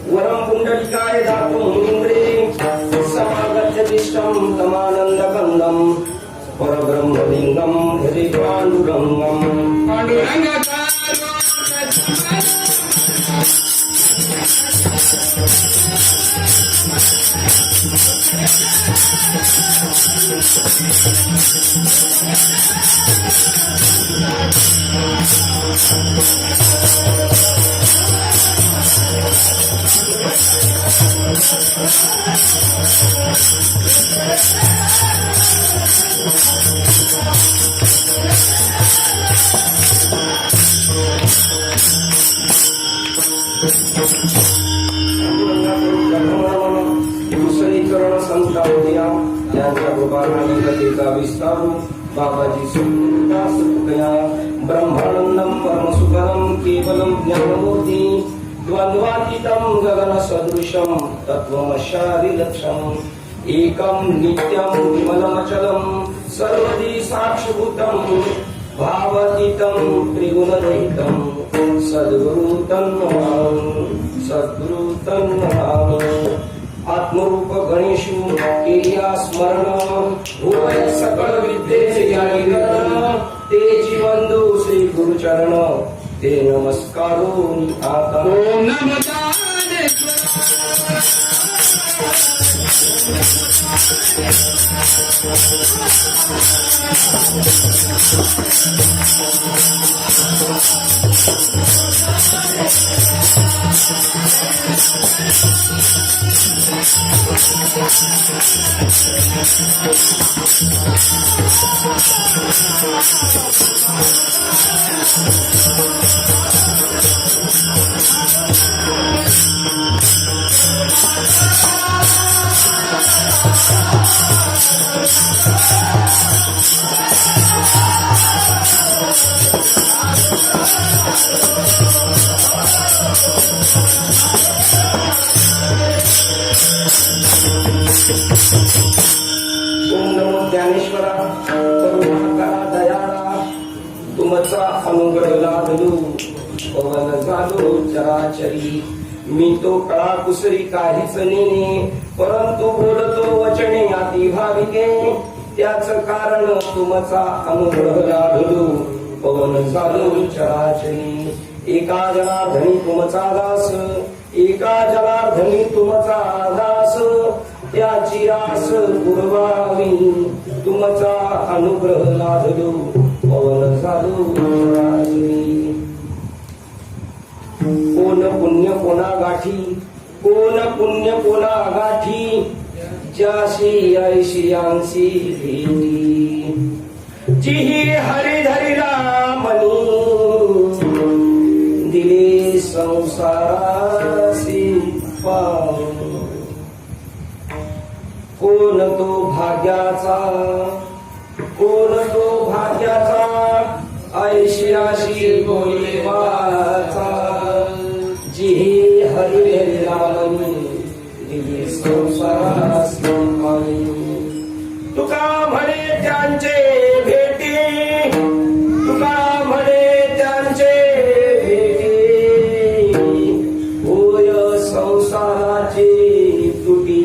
वरम पुंडलिकाय दातुं इंद्रे समागच्छतिष्ठं तमानन्दकन्दं परब्रह्मलिङ्गं हृदि पाण्डुरङ्गम् बाबाजी सुखया ब्रह्मानंदम परम सुखम केवलम ज्ञानमूर्ति द्वंद्वातीतम गगन सदृशम तत्वमशारि लक्ष्यम एकम नित्यम विमलमचलम सर्वदी साक्षिभूतम भावातीतम त्रिगुणरहितम सद्गुरु तन्नमामि आत्मरूप गणेशु केलिया स्मरण भूय सकल विद्येचे ज्ञानीकरण ते जीवंदो श्री गुरुचरण ते नमस्कारो आता ओम नमः ओम नमो ज्ञानेश्वरा करुणाकरा दयाळा तुमचा अनुग्रह लाभलो पवन झालो चराचरी मी तो कळा कुसरी काहीच नेने परंतु बोलतो वचने अति भाविके त्याच कारण तुमचा अनुग्रह लाभलो पवन झालो चराचरी एका जनार्दनी तुमचा दास एका जनार्दनी तुमचा दास त्याची आस पुरवावी तुमचा अनुग्रह लाभलो पवन झालो चराचरी कोण पुण्य कोणा गाठी कोण पुण्य कोणा गाठी ज्याशी ऐशी यांसी भेटी जिही हरिधरी रामनी दिले संसारासी पाव कोण तो भाग्याचा कोण तो भाग्याचा ऐशियाशी बोलेवाचा जिही हरिहरी रामनी दिली संसारासी पावी तुका म्हणे त्यांचे भेटी तुका म्हणे त्यांचे भेटी होय संसाराची तुटी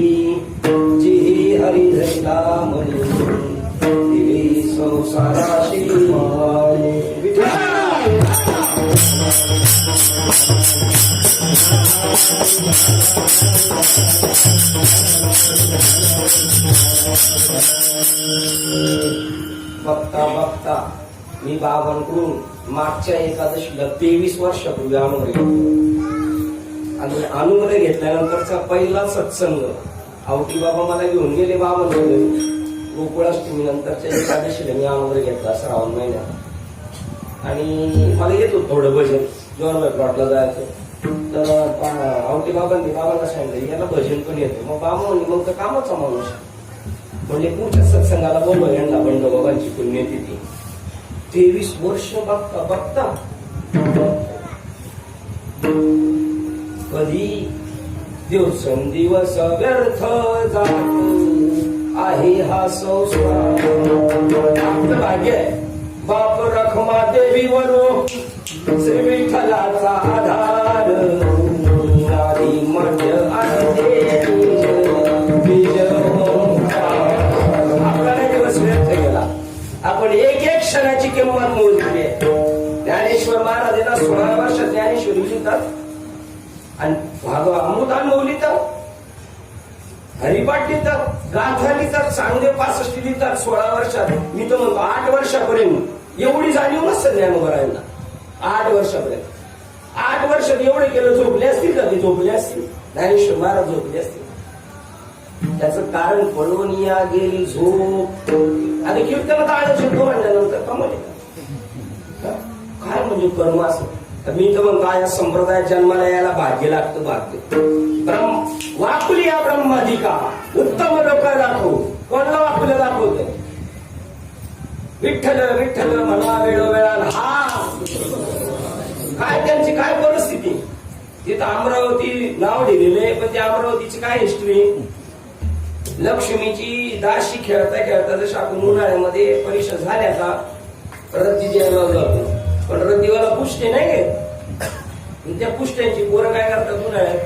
जिही हरिहरी रामनी दिली संसाराशी पावी बघता बघता मी बाबांकडून मागच्या एकादशीला 23 वर्षापूर्वी अनुग्रह आणि अनुग्रह घेतल्यानंतरचा पहिला सत्संग आवटी बाबा मला घेऊन गेले बाबांकडे गोकुळाष्टमी नंतरच्या एकादशीला मी अनुग्रह घेतला श्रावण महिन्यात आणि मला येत होतं थोडं भजन जोरबाई प्लॉटला जायचं तर आवटी बाबांनी बाबांना सांगितलं याला भजन पण येतं मग बाबा म्हणले मग तर कामाचा माणूस म्हणजे पुढच्या सत्संगाला बोलवा यांना बंडोबाबांची पुण्यतिथी 23 वर्ष बघता बघता कधी दिवसेंदिवस व्यर्थ जात आहे हा संसार आपलं भाग्य आहे बाप रखमा देवीवर श्री विठ्ठलाचा आधार आधी मध्य आणि आपल्याला दिवस व्यर्थ गेला आपण एक एक क्षणाची किंमत मोजली आहे ज्ञानेश्वर महाराजांना 16 वर्षात ज्ञानेश्वरी लिहितात आणि अमृतान लिहितात हरिपाठ लिहितात गाथा लिहितात चांगले 65 लिहितात 16 वर्षात मी तर म्हणतो 8 वर्षापर्यंत एवढी जाणीव नसतं ज्ञानोबरायांना 8 वर्षापर्यंत 8 वर्षात एवढे केलं झोपले असतील का ते झोपले असतील ज्ञानेश्वर महाराज झोपले असतील त्याचं कारण पळून या गेली झोप आणि कीर्तनात आलं झोप म्हणल्यानंतर कमाल काय म्हणजे कर्म असं मी तर म्हणतो या संप्रदायात जन्माला यायला भाग्य लागतं भाग्य वाकुली या ब्रह्माधिका उत्तम लोक दाखव कोणाला वाकुलं दाखवत विठ्ठल विठ्ठल म्हणा वेळोवेळा हा काय त्यांची काय परिस्थिती तिथं अमरावती नाव दिलेले पण त्या अमरावतीची काय हिस्ट्री लक्ष्मीची दाशी खेळता खेळता जसं आपण उन्हाळ्यामध्ये परीक्षा झाल्याचा रद्दी द्यायला जातो पण रद्दीवाला पुष्टे नाही घेत त्या पुष्ट्यांची पोरं काय करतात उन्हाळ्यात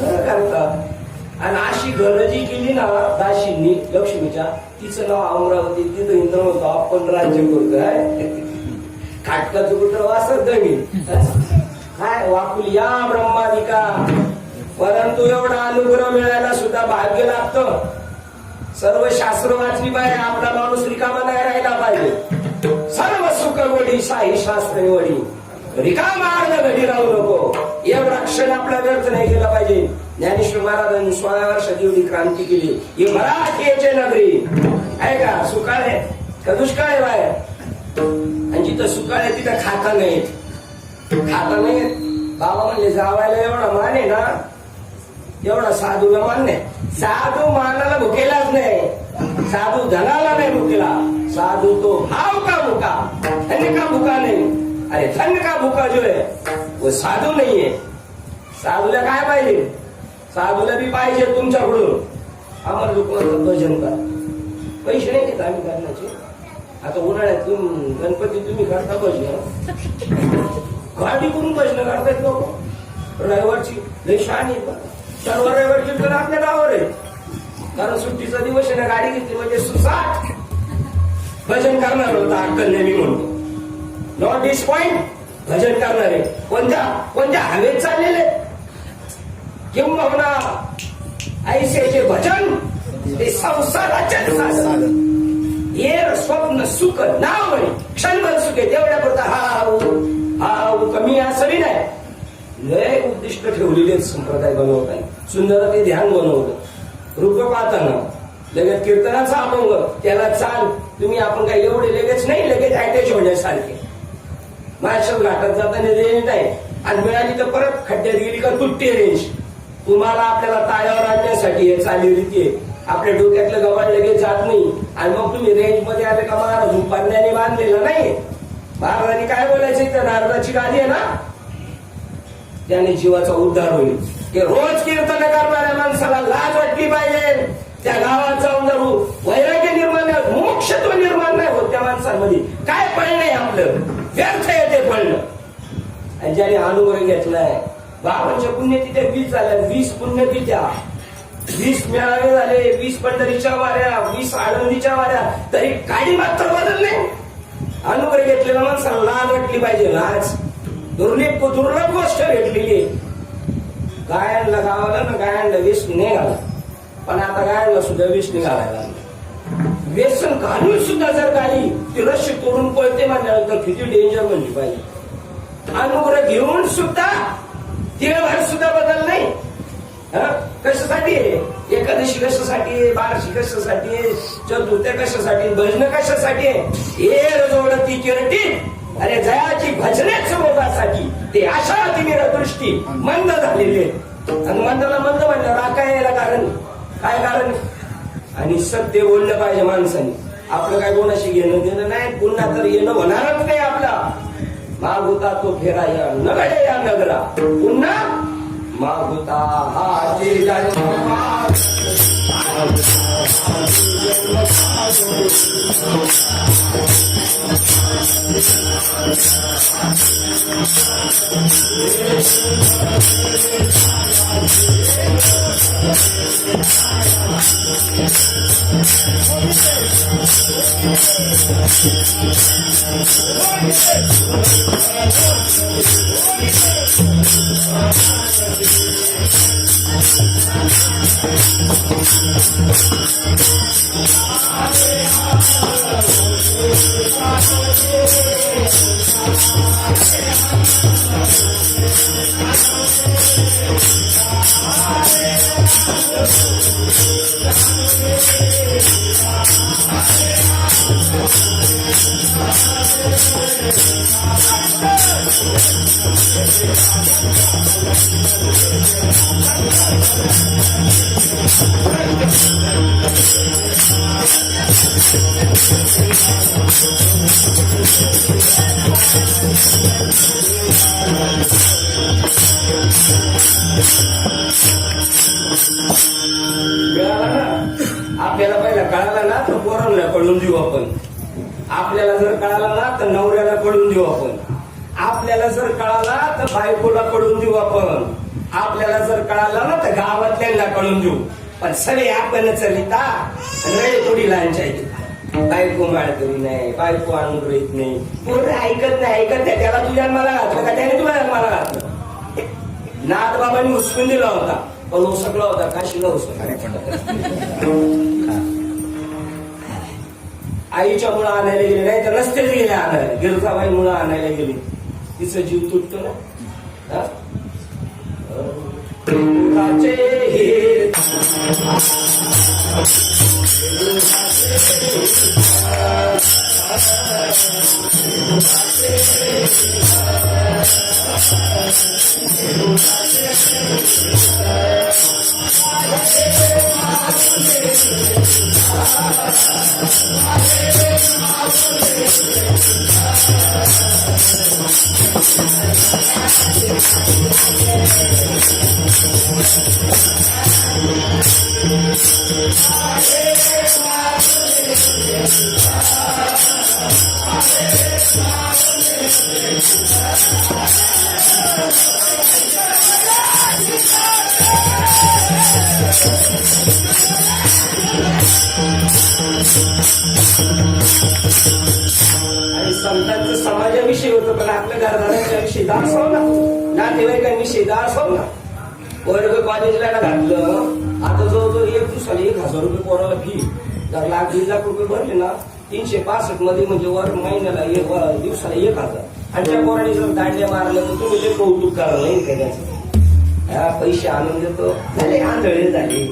घर करतात आणि अशी घर जी केली ना दाशींनी लक्ष्मीच्या तिचं नाव अमरावती तिथं इंद्र म्हणतो आपण राज्य करतोय खाटकाचं कुठं वासत जमीन काय वाकुल या ब्रह्मादिका परंतु एवढा अनुग्रह मिळायला सुद्धा भाग्य लागतं सर्व शास्त्र वाचली पाहिजे आपला माणूस रिकामा नाही राहिला पाहिजे सर्व सुख वडी शाही शास्त्र वडी रिकामा घडी राहू नको एवढा क्षण आपला व्यर्थ नाही गेला पाहिजे ज्ञानेश्वर महाराजांनी 16 वर्षात एवढी क्रांती केली ही मराठीचे नगरी आहे का सुकाळ आहे का दुष्काळ आहे बाहेर आणि जिथं सुकाळ आहे तिथं खाता नाही बाबा म्हणले जावायला एवढा मान आहे ना एवढा साधूला मान नाही साधू मानाला भुकेलाच नाही साधू धनाला नाही भुकेला साधू तो भाव का भुका आणि का भुका नाही अरे धन का भूका जो है वो साधू नाहीये. साधूला काय पाहिजे? साधूला बी पाहिजे तुमच्याकडून. आम्हाला लोक भजन करा, पैसे नाही घेत आम्ही करण्याचे. आता उन्हाळ्यात गणपती तुम्ही करता भजन, गाडी करून भजन करतायत लोक. रविवारची लई शान येत, शनिवार रविवार कीर्तन आपल्या गावावर आहे. कारण सुट्टीचा दिवस आहे ना, गाडी घेतली म्हणजे सुसाट भजन करणार होता अक्कल नेहमी म्हणतो. नॉट दिस पॉइंट भजन करणारे कोणत्या हवेत चाललेले किंवा म्हणा ऐसेचे भजन ते संसाराच्या साधन. हे स्वप्न सुख नाव म्हणे क्षणभर सुख आहे तेवढ्या पुरता हा कमी असं नाही. लय उद्दिष्ट ठेवलेले संप्रदाय बनवताना. सुंदर ते ध्यान बनवलं. रूप पाहताना लगेच कीर्तनाचा अभंग त्याला चाल तुम्ही आपण काही एवढे लगेच नाही, लगेच अटॅच होण्यासारखे. मार्शल घाटात जाताना रेंज नाही आणि मिळाली तर परत खड्ड्यात गेली का तुटते रेंज. तुम्हाला आपल्याला ताळ्यावर आणण्यासाठी हे चालीरीती आहे. आपल्या डोक्यातलं गव्हाण लगेच जात नाही आणि मग तुम्ही रेंज मध्ये आले का महाराज पाण्याने बांधलेला नाही. महाराजांनी काय बोलायचं इथं नारदाची गादी आहे ना, त्याने जीवाचा उद्धार होईल. की रोज कीर्तन करणाऱ्या माणसाला लाज वाटली पाहिजे. त्या गावात जाऊन जर वैराग्य निर्माण नाही, मोक्षत्व निर्माण नाही होत त्या माणसांमध्ये, काय पडलंय आपलं व्यर्थ येते पडलं. आणि ज्याने अनुभव घेतलाय बाबांच्या पुण्यतिथ्या 20 झाल्या, 20 पुण्यतिथ्या, 20 मेळावे झाले, 20 पंढरीच्या वाऱ्या, 20 आळंदीच्या वाऱ्या, तरी काही मात्र बदलले. अनुभव घेतलेल्या माणसाला लाज वाटली पाहिजे. लाज दुर्लभ गोष्ट भेटलेली. गायांना गावाला ना गायांना वेस नाही घाला, पण आता गायांना सुद्धा वेस नाही घालायला. व्यसन घालून सुद्धा जर काही ती रशी तोडून पळते म्हणल्यानंतर किती डेंजर म्हणजे पाहिजे. अनुग्रह घेऊन सुद्धा तिळभर सुद्धा बदल नाही. कशासाठी? एकादशी कशासाठी? बारशी कशासाठी? चतुर्थी कशासाठी? भजन कशासाठी? हे रजोडती किरटी अरे जयाची भजनेच रोगासाठी. ते अशा तिमिर दृष्टी मंद झालेली आहे. आणि मंदाला मंद म्हणलं राखा यायला कारण काय कारण? आणि सत्य बोललं पाहिजे माणसाने. आपलं काय कोणाशी घेणं देणं नाही. पुन्हा तर येणं होणारच नाही आपला. मागुता तो फेरा या नगडे या नगरा पुन्हा मागुता हा आपल्याला पहिला कळाला ना तर पोरांना कळून देऊ आपण. आपल्याला जर कळाला ना तर नवऱ्याला कळून देऊ आपण. आपल्याला जर कळाला तर बायकोला कळून देऊ आपण. आपल्याला जर कळाला ना तर गावातल्यांना कळून देऊ. पण सगळे आपण चलिता रे थोडी लहानच्या बायको माळकरी नाही, बायको अनुग्रहित नाही, पोरं ऐकत नाही. ऐकत नाही त्याला तुझ्या मला घातलं का त्याने तुला मला घातलं. नाथ बाबांनी हुसकून दिला होता पण उसकला होता काशीला आईच्या मुळं आणायला गेले नाही तर रस्तेच गेले आणायला. गिरजाबाई मुळं आणायला गेली तिचा जीव तुटतो ना. त्रिपुराचे हित आणि संतांचं समाजाविषयी होतं, पण आपल्या घरदारांच्या विषयी दाखव ना, नातेवाईकांविषयी दाखव ना. वर्ग कॉलेजला घातलं, आता जवळजवळ 1 दिवसाला 1,000 रुपये पोराला फी, तर 1,00,000-1,50,000 रुपये भरले ना 365 मध्ये, म्हणजे वर महिन्याला दिवसाला 1,000. आणि त्या पोराने जर दांड्या मारल्या तर तुम्ही ते कौतुक करा नाही काय त्याचं, पैसे आणून देतो झाले, आंधळे झाले,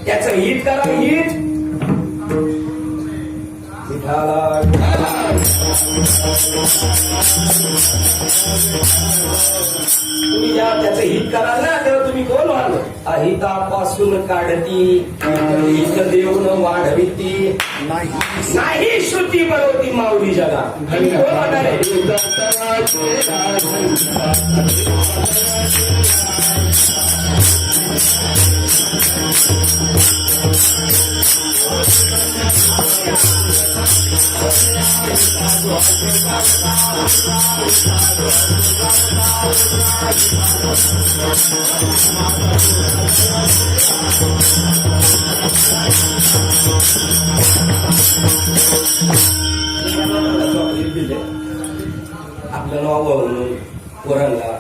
त्याचं हित करा, हित तुम्ही जेव्हा त्याचं हित कराल ना, तेव्हा तुम्ही कोण व्हाल? अहितापासून काढती हित देऊन वाढविती, नाही श्रुती बरोती माऊली जगा. कोण होणार आहे? आपलं नाव म्हणून पोरांना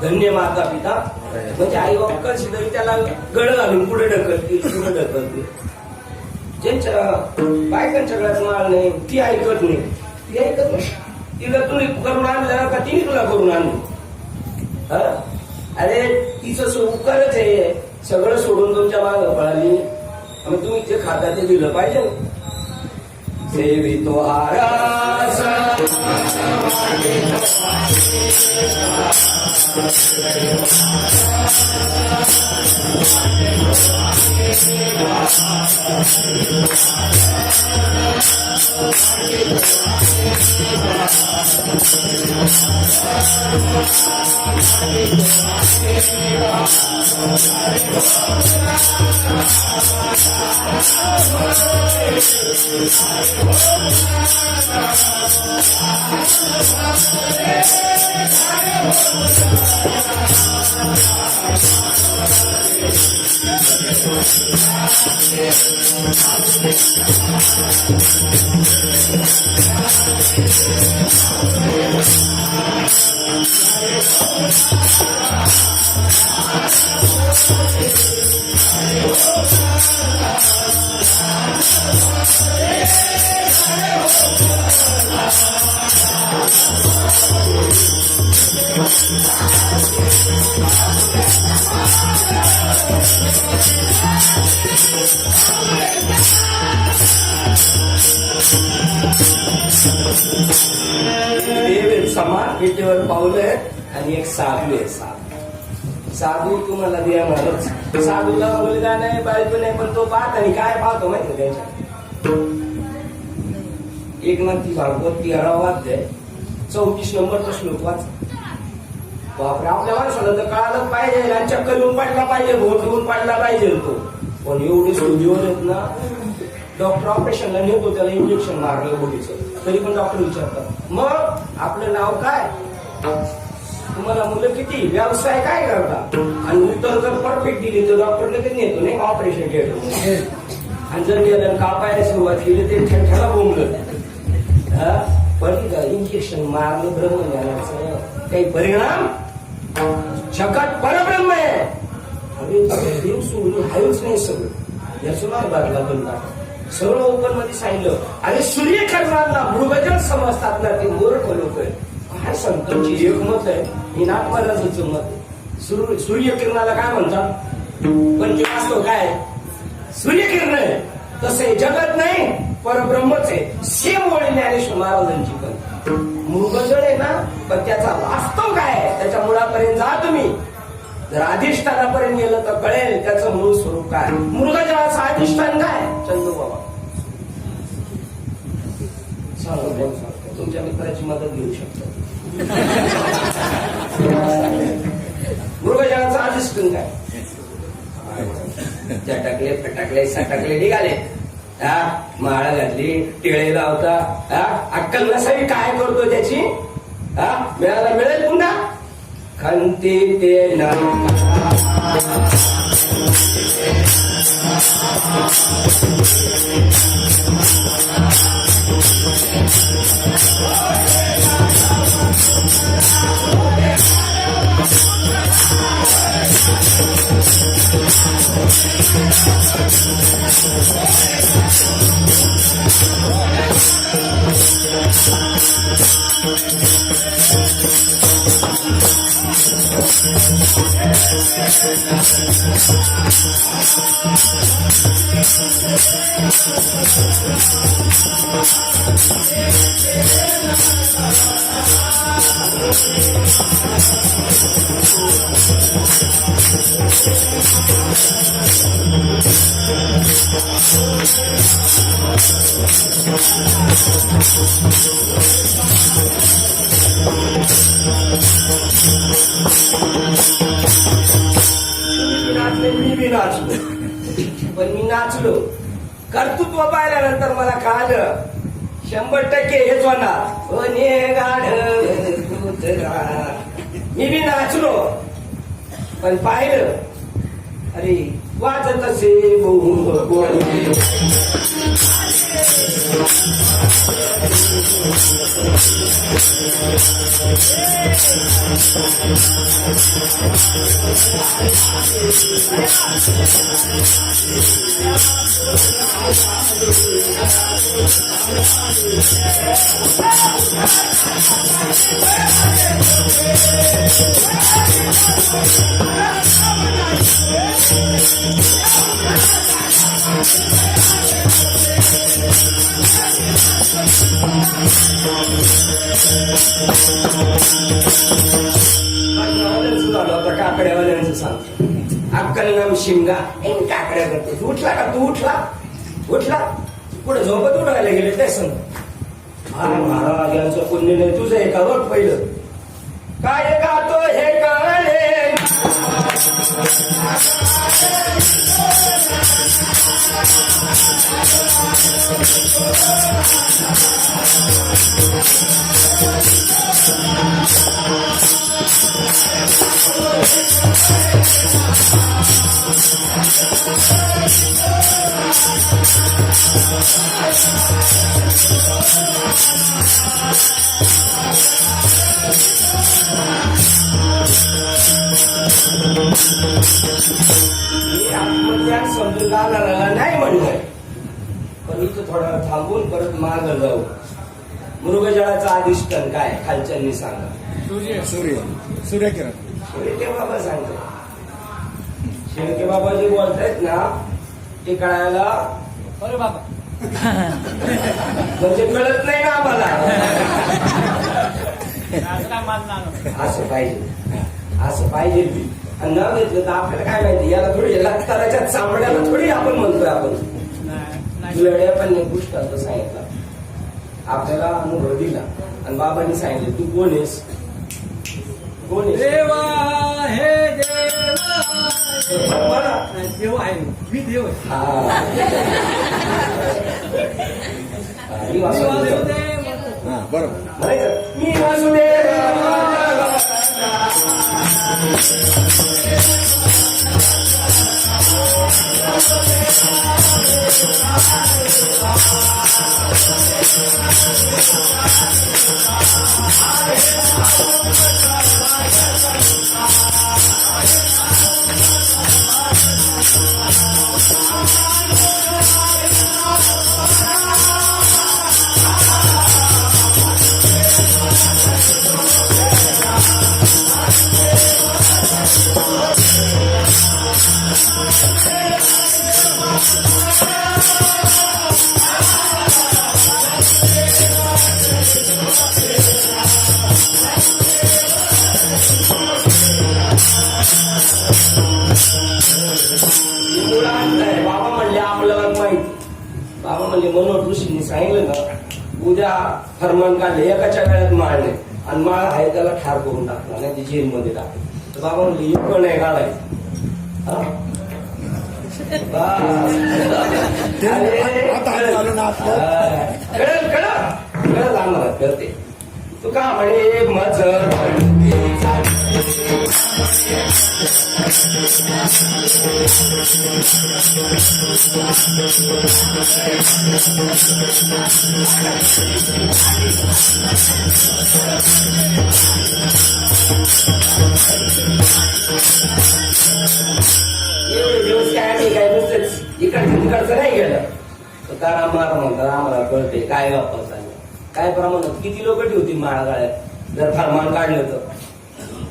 धन्य माता पिता, म्हणजे आई बाबा तरी त्याला गळ घालून पुढे ढकलतील, पुढे ढकलतील. ज्यांच्या बायकांच्या गळ्यात माळ नाही ती ऐकत नाही, ती ऐकत नाही. तिला तुम्ही करून आणलं का तिने तुला करून आणलं? अरे तिचं उपकारच आहे, सगळं सोडून तुमच्या मागं पळाली, आणि तुम्ही जे खाता ते दिलं पाहिजे. सेवितो आरास समान पेटीवर पावलंय आणि एक साधू आहे. साधू तुम्हाला द्या म्हणत, साधूला मुलगा नाही बायको नाही, पण तो पाहत आणि काय पाहतो माहिती त्यांच्या. एकनाथी भागवत 13वा अध्याय 34 नंबरचा श्लोक वाच. बापरे, आपल्या माणसाला तर कळालं पाहिजे आणि चक्कर येऊन पडला पाहिजे, भोट येऊन पडला पाहिजे तो. पण एवढे स्टुडिओ आहेत ना, डॉक्टर ऑपरेशनला नेतो त्याला इंजेक्शन मारलं बोलीचं, तरी पण डॉक्टर विचारतात मग आपलं नाव काय, तुम्हाला मुलं किती, व्यवसाय काय करता, आणि उत्तर जर परफेक्ट दिली तर डॉक्टर लगेच नेतो नाही ऑपरेशन केलं. आणि जर गेलं कापायला सुरुवात केली ते ठेला बोंबलं. पण इंजेक्शन मारलं ब्रह्मज्ञानाचं काही परिणाम, जगात परब्रह्म आहे. अरे देव सोडून हायच नाही सगळं, याचं नाव बाजला बनला सगळं ओपन मध्ये सांगितलं. आणि सूर्य करणारा मृगजल समजतात ना ते मूर्ख लोक आहे. काय संतांची एक मत आहे, ही नाथ महाराजांचं मत आहे. सूर्यकिरणाला काय म्हणतात, पण ते वास्तव काय सूर्यकिरण आहे. तसे जगत नाही परब्रह्मच आहे. सेम ओळी ज्ञानेश्वर महाराजांची पण मृगजळ आहे ना, पण त्याचा वास्तव काय आहे त्याच्या मुळापर्यंत जा तुम्ही. जर अधिष्ठानापर्यंत गेलं तर कळेल त्याचं मूळ स्वरूप काय. मृगजळाचं अधिष्ठान काय चंदू बाबा सांगा, तुमच्या मित्राची मदत घेऊ शकतो. मृगजळाचं अधिष्ठान काय. चटकले फटकले सटकले निघाले, माळ घातली टिळे लावता, अक्कल नसावी काय करतो त्याची. मिळाला मिळेल पुन्हा खंती ते ना मी बी नाचलो, पण मी नाचलो कर्तृत्व पाहिल्यानंतर मला कळालं 100% हेच होणार. मी बी नाचलो पण पाहिलं अरे वाजत असे काकड्यावाल्यांचं सांगतो. अक्कल नाम शिमगा काकड्या करते. तू उठला का, तू उठला पुढे झोपत उठायला गेले ते सांग. महाराज यांचं पुण्य नाही तुझं एका रोज पहिलं काय गातो हे कळले. आत्मज्ञान समजून जाणाऱ्याला नाही म्हणलंय, पण इथं थोडा थांबून परत माग जाऊ. मृगजळाचं अधिष्ठान काय खालच्यांनी सांगा. सूर्यकिरण. शेळके बाबा सांगतो. शेळके बाबा जे बोलतायत ना ते कळायला अरे बाबा म्हणजे कळत नाही ना आम्हाला. असं पाहिजे आणि न घेतलं तर आपल्याला काय माहिती. याला थोडी लागताच्या चामड्याला थोडी आपण म्हणतोय. आपण लढ्या पण पुष्टाचं सांगितलं, आपल्याला अनुभव दिला आणि बाबांनी सांगितलं तू कोण आहेस. देवा हे देवा देव आहे, मी देव आहे. बरोबर मी वासुदेव बाबा म्हणजे मनोहर ऋषींनी सांगितलं ना उद्या फरमान काढले एकाच्या वेळात माळले आणि माळ आहे त्याला ठार करून टाकला नाही ते जेलमध्ये टाकले तर बाबा म्हणले एक पण नाही काढायचं हा? कळलं आम्हाला कळते तू का म्हणे मजर एवढे दिवस काय नाही काय नुसतंच इकडचं नाही गेलं तर आम्हाला म्हणतात आम्हाला कळते काय वापस झालं काय प्रमाणात किती लोक ठेवतील माळा गाळ्यात जर फरमान काढलं तर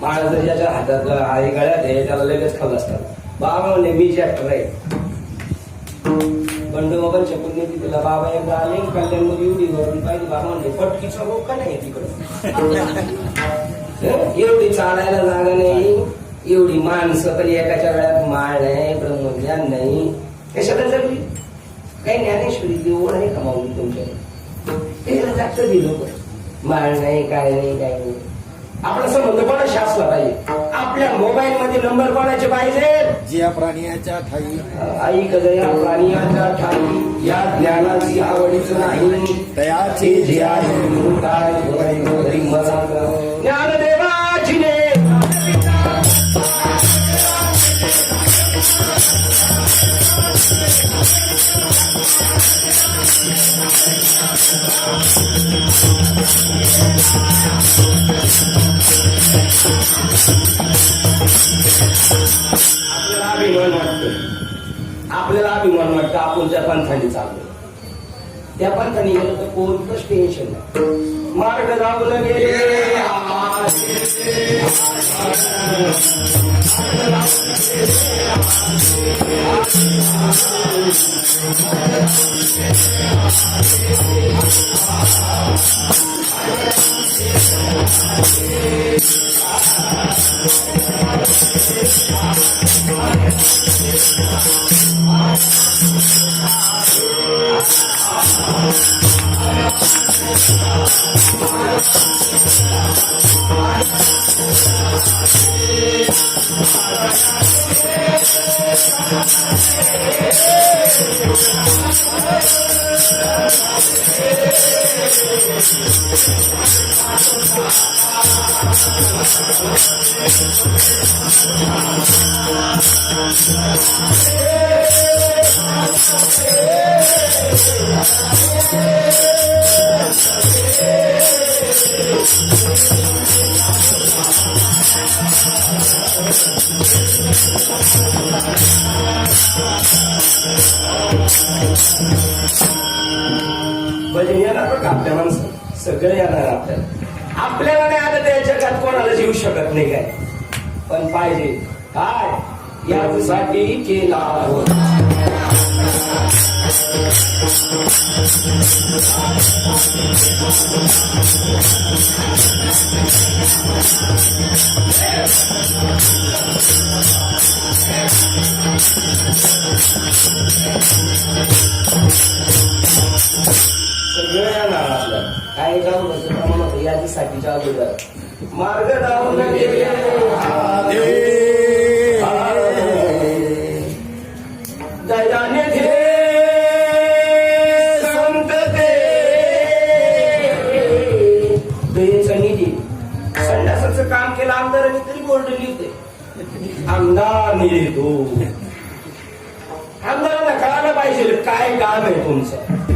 माळा जर ज्याच्या हातात आहे गळ्यात आहे त्याला लगेच खाल्लं असतात बाबा म्हणले मी जॅक्टर आहे बंडोबाबांच्या पुण्यतिथीला बाबा एकदा आले कल्याणमध्ये एवढी वरून पाहिजे बाबा म्हणले फटकीचा रोग का नाही तिकडे एवढी चालायला जागा नाही एवढी माणसं तरी एकाच्या वेळात माळ नाही ब्रह्मज्ञान नाही कशाला जगली काही ज्ञानेश्वरी देऊळ आहे का माऊली तुमच्याकडे जास्त दिलो माळ नाही काय नाही काय नाही आपला संबंध कोणाशी असला पाहिजे आपल्या मोबाईल मध्ये नंबर कोणाचे पाहिजे ज्या प्राण्याच्या ठाई आई कदया प्राणियाच्या ठाई या ज्ञानाची आवडीच नाही तयाचे जे आहे काय ज्ञानदेवाची ने आपल्याला अभिमान वाटतं आपण त्या पंथाने चाललो त्या पंथाने गेलं तर कोणतंच टेन्शन नाही मार्ग लावलं गेले भजन येणार बरं का आपल्या माणसं सगळं येणार आपल्याला नाही आलं तर या जगात कोणाला जीव शकत नाही काय पण पाहिजे काय यासाठी केला सगळं येणार आपल्याला काय जाऊ प्रमाणात यादीसाठी अगोदर मार्ग लावून गेले दयाने घे संत दयेचं निधी संडासाचं काम केलं आमदारांनी तरी बोर्ड लिहिते आमदार निधी आमदारांना कळायला पाहिजे काय काम आहे तुमचं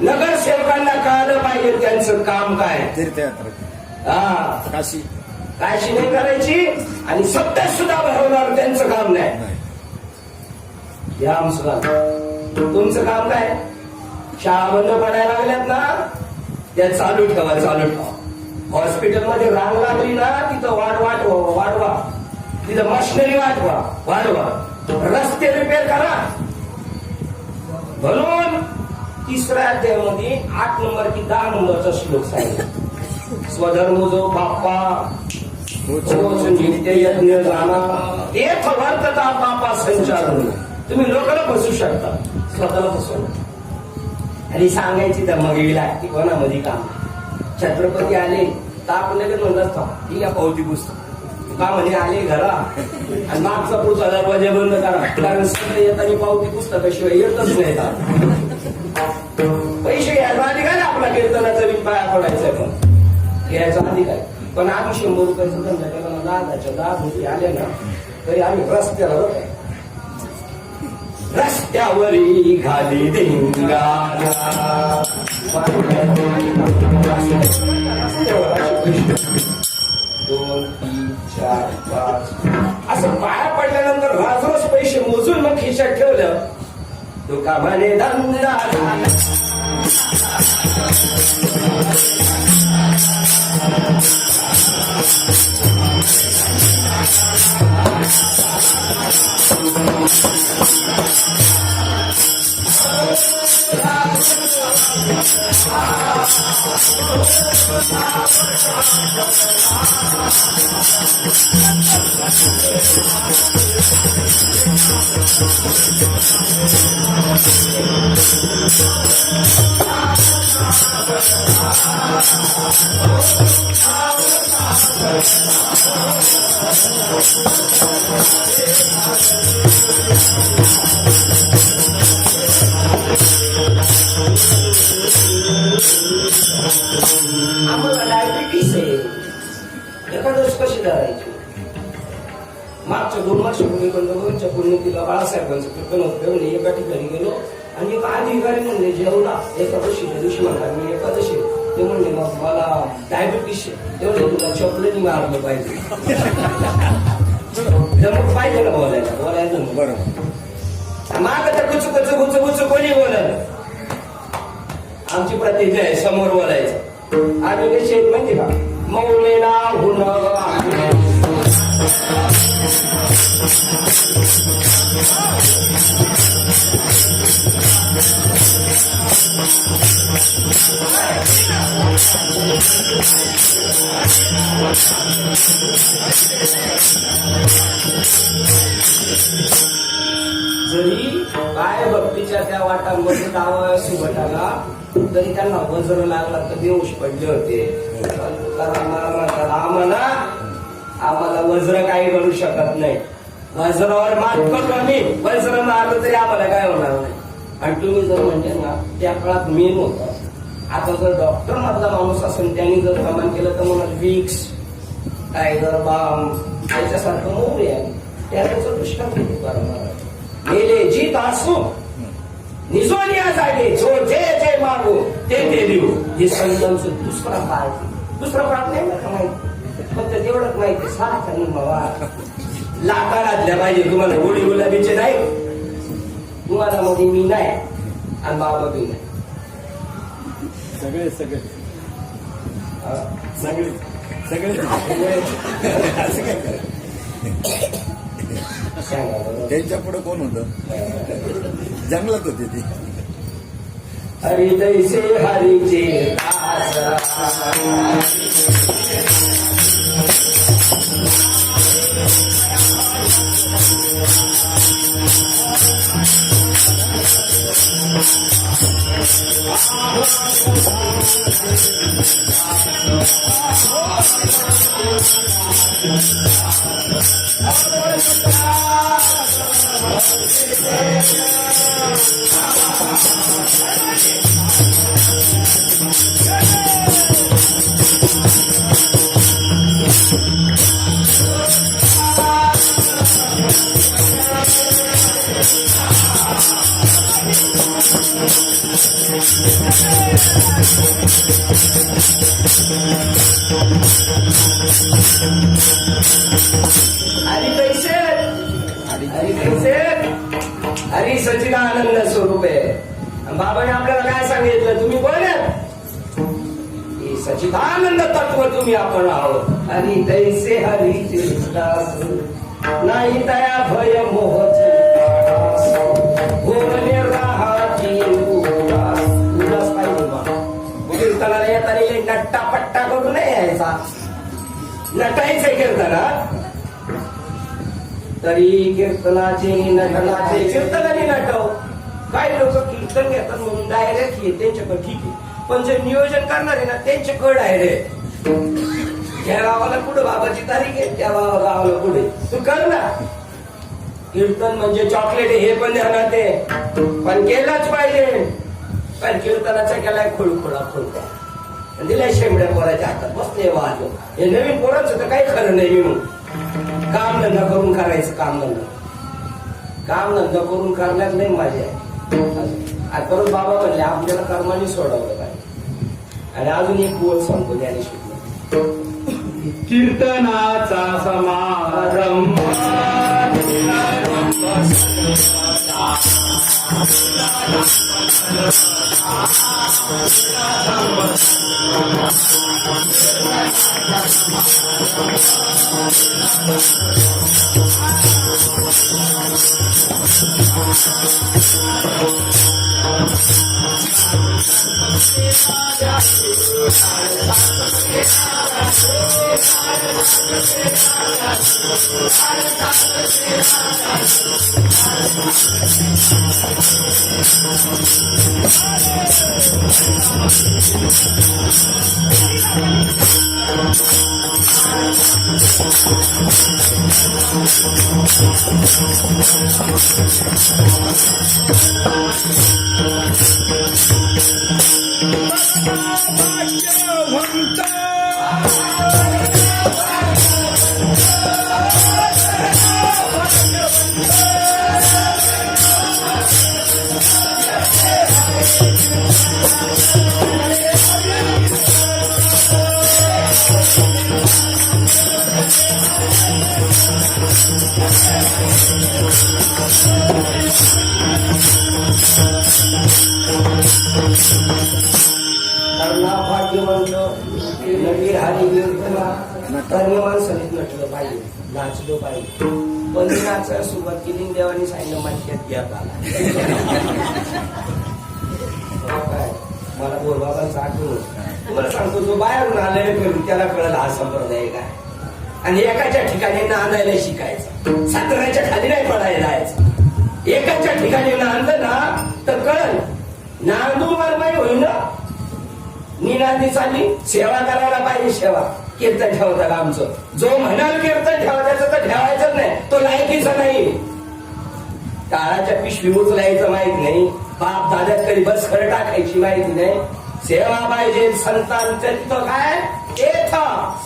नगरसेवकांना कळालं पाहिजे त्यांचं काम काय तीर्थयात्रा हा काशी काशी नाही करायची आणि सत्य सुद्धा भरवणार त्यांचं काम नाही सुद्धा तुमचं काम काय शाळा बंद पडायला लागल्यात ना त्या चालू ठेवा हॉस्पिटलमध्ये रांग लागली ना तिथं वाढवा तिथं मशिनरी वाढवा रस्ते रिपेअर करा म्हणून तिसऱ्या अध्यायामध्ये 8 नंबर की 10 नंबरचा श्लोक सांगितला स्वधर्म जो बाप्पा नित्य यज्ञ जाणा एक वर्तता बापा संचार तुम्ही लोकांना फसू शकता स्वतःला फसवलं आणि सांगायची तर मग लागते कोणामध्ये काम. छत्रपती आले तर आपण लगेच म्हणत असतो ठीक आहे पावती पुस्तक का म्हणे आले घरा आणि मागचा पुढचा दरवाजा बंद करा कारण सगळं येताना पावती पुस्तकाशिवाय येतच नाही. पैसे घ्यायचा अधिकार आपला कीर्तनाचा बी पाया पडायचा पण घ्यायचा अधिकार. पण आम्ही 100 रुपयाचा धंदा केला ना 10 होती आले ना तरी आम्ही रस्त्याला होतो रस्त्यावरी घाली धिंगाणा 2, 3, 4, 5 असं पाया पडल्यानंतर राजरोज पैसे मोजून मग खिशात ठेवलं दुकामाने धंदा झाला. आम्हाला डायबिटीस आहे एखादच कशी धरायची. मागच्या 2 वर्षापूर्वी पंतप्रधानांच्या पुण्यतिला बाळासाहेबांचं कीर्तन होतं. एका ठिकाणी गेलो आणि एक अधिकारी म्हणले जेवढा एकादशीच्या दिवशी म्हणला मी एकादशी ते म्हणले मग मला डायबिटीस आहे तेवढे तुला चॉकलेट मारलं पाहिजे. मग पाहिजे ना बोलायचं बरोबर माग तर गुच कोणी बोलायला आमची प्रतिज्ञा आहे समोर बोलायचं. आम्ही कशी आहेत माहिती का मौलेना जरी काय भक्तीच्या त्या वाटांमध्ये डावा सुबटाला तरी त्यांना वज्र लागला तर बेहोश पडले होते. आम्हाला वज्र काही करू शकत नाही. वज्रावर मात करतो आम्ही वज्र मारलं तरी आम्हाला काय होणार नाही. आणि तुम्ही जर म्हणजे ना त्या काळात मेन होता. आता जर डॉक्टर मधला माणूस असेल त्यांनी जर प्रमाण केलं तर म्हणा विक्स टायगर बाम त्याच्यासारखं मोहरी आहे त्याचं दुष्काळ किती करणार गेले जीत असू निजोनिया जागे जो जे जे मागू ते देऊ. हे संतांचं दुसरा पाठ नाही का माहिती फक्त तेवढंच माहिती 7 आणि लाका घातल्या पाहिजे तुम्हाला गोडी गुलाबीचे नाही तुम्हाला मध्ये मी नाही आणि बाबा बी नाही सगळे सगळे सगळे त्यांच्या पुढे कोण होतं जंगलात होते ते हरी दैसे हरीचे हरी सच्चिदानंद स्वरूप आहे. बाबाने आपल्याला काय सांगितलं तुम्ही कोण सच्चिदानंद तत्व तुम्ही आपण आहोत. आणि तैसे हरीचे नाही तया भय मोह बोलणे राहाची उदास पाहिजे मग कीर्तनाला येताना नट्टा पट्टा करून नाही यायचा नटायचं कीर्तनात तरी कीर्तनाचे नटनाचे कीर्तनाने नटव. काही लोक कीर्तन घेतात म्हणून डायरेक्ट ये त्यांच्याकडे ठीक आहे, पण जे नियोजन करणार आहे ना त्यांच्याकडे डायरेक्ट या गावाला पुढे बाबाची तारीख आहे, त्या गावाला पुढे तू कर ना. कीर्तन म्हणजे चॉकलेट हे पण ध्यानात आहे, पण केलंच पाहिजे. पण कीर्तनाचा केलाय खोळखोळा खोळखोळा दिलाय शेंबड्या पोराच्या हातात बसले वाद. हे नवीन पोरांचं तर काही खरं नाही. मग काम धंदा करून करायचं, काम धंदा करून करण्यात नाही माझ्या. आज परत बाबा म्हणले आपल्याला कर्माने सोडवलं पाहिजे. आणि अजून एक बोल सांगतो ज्ञानेश्वर, कीर्तनाचा समारंभ नवीन हरी कीर्तना धर्म माणसाने नटलं पाहिजे, नाचलो पाहिजे. पण नाचायला सुरुवात केली देवानी सांगितलं माहिती घ्या आला. काय मला गोरबाबांचं आठवण तुम्हाला सांगतो, जो बाहेरून आलेला करून त्याला कळलं हा संप्रदाय काय. आणि एकाच्या ठिकाणी नांदायला शिकायचं, साताऱ्याच्या खाली नाही पडायला जायचं. एकाच्या ठिकाणी नांदलं ना तर कळल, नांदून मारमाई होईल ना. निनादी चालली सेवा करायला पाहिजे, सेवा कीर्तन ठेवतात आमचं. जो म्हणाल कीर्तन ठेवायचं तर ठेवायचं नाही, तो लायकीचा नाही. टाळाच्या पिशवी उचलायचं माहित नाही, बाप दाद्यात कधी बस खरं टाकायची माहिती नाही. सेवा पाहिजे. संतांचं तिथं काय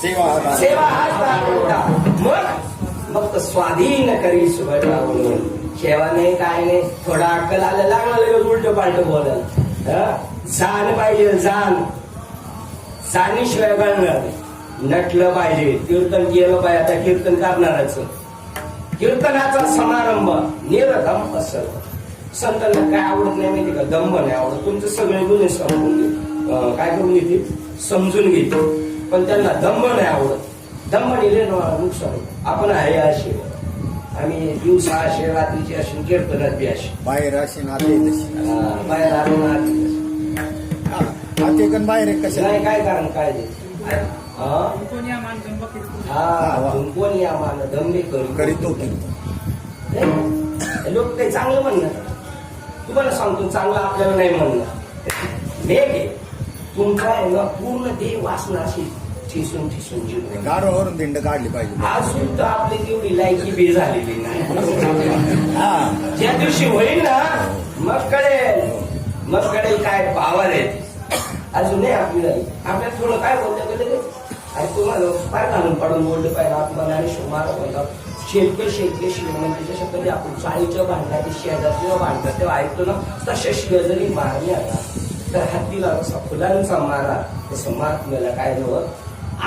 सेवा हा मग तर स्वाधीन करी सुभद्रा म्हणून. सेवा नाही काय नाही, थोडा अक्कल आलं लागलं उलट पालट बोलायला. जाण पाहिजे, जाणीशिवाय कळणार. नटलं पाहिजे, कीर्तन केलं पाहिजे. आता कीर्तन करणारच. कीर्तनाचा समारंभ निरदम असं. संतांना काय आवडत नाही माहिती का, दंभ नाही आवडत. तुमचे सगळे गुन्हे समजून काय करून घेतील, समजून घेतील, पण त्यांना दंभ नाही आवडत. दंभ निले नुकसान. आपण आहे असे, आम्ही दिवसा असे, रात्रीचे असे, कीर्तनात बी असे. बाहेर अशी आले तशी बाहेर आलो ना आते कन बाहेर कशा नाही. काय कारण काय हा कोणी या माणसानं बघितलं. हा कोणी आम्हाला दंबे करीतो लोक काही चांगलं म्हणणार. तुम्हाला सांगतो चांगलं आपल्याला नाही म्हणणार. वेग आहे तुमचा आहे ना, पूर्ण देव वासना अशी ठिसून जीव. गारोवरून दिंड काढली पाहिजे. अजून तर आपली तेवढी लायकी बी झालेली नाही. ज्या दिवशी होईल ना मग कळेल काय पावर आहे. अजून नाही आपली झाली. आपल्याला थोडं काय बोललं गेलं, आणि तुम्हाला पाय घालून पाडून बोललं पाहिजे. आत्मा आणि शोमारा बोलतात. शेतके श्रीमंतीच्या शब्दाने आपण चाळीच्या भांडणात शेजारच्या भांडतात तेव्हा ऐकतो ना, तशा शिवाय जरी मारणी आला तर हत्तीला कसा फुलांचा मारा तसं महात्म्याला काय नव्हतं.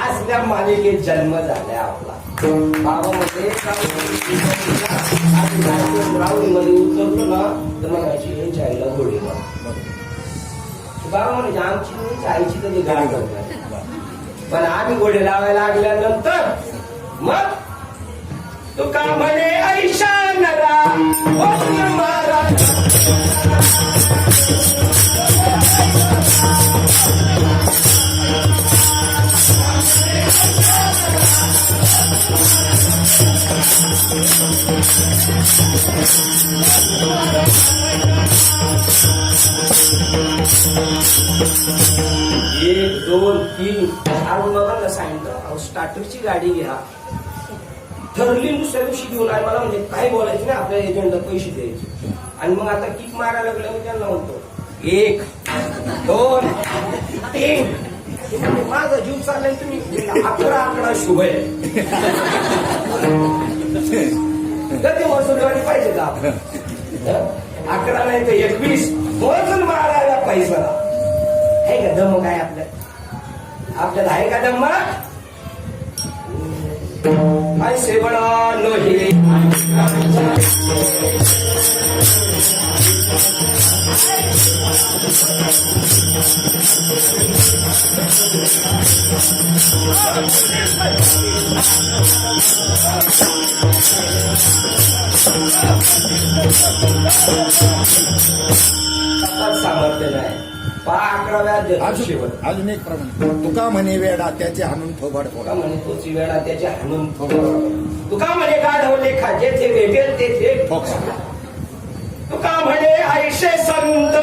आज त्या मालिकेत जन्म झालाय आपला. बाबामध्ये राऊडीमध्ये उतरलो ना तर म्हणायची यांच्या आईला घोडी बाबा म्हणायची आमची आईची कधी गाडी करणार. पण आम्ही घोडे लावायला लागल्यानंतर मग तुका म्हणे ऐशा नरा महाराज एक दोन तीन चार लोकांना सांगितलं अहो स्टार्टरची गाडी घ्या. ठरली दुसऱ्या दिवशी घेऊन आहे मला म्हणजे काय बोलायचं नाही आपल्या एजंटला पैसे द्यायचे. आणि मग आता किक मारायला लागलं मी त्यांना म्हणतो 1 2 3 माझा जीव चाललाय तुम्ही 11 आकडा शुभ आहे. कधी वसुलवाडी पाहिजे का 11 नाही तर 21 वजन मारायला पैसा आहे का दम काय आपल्याला आहे का दम पैसे बळा लोहे सामर्थ्य नाही 11व्या शेवट. अजून एक प्रमाण तुका म्हणे वेडा त्याचे हाणून थोबाड तुका फोडा. म्हणे तोची वेळा त्याच्या हाणून तुका म्हणे गाढव लेखा जेथे भेटेल तेथे ठोका. तुका म्हणे आयशे संत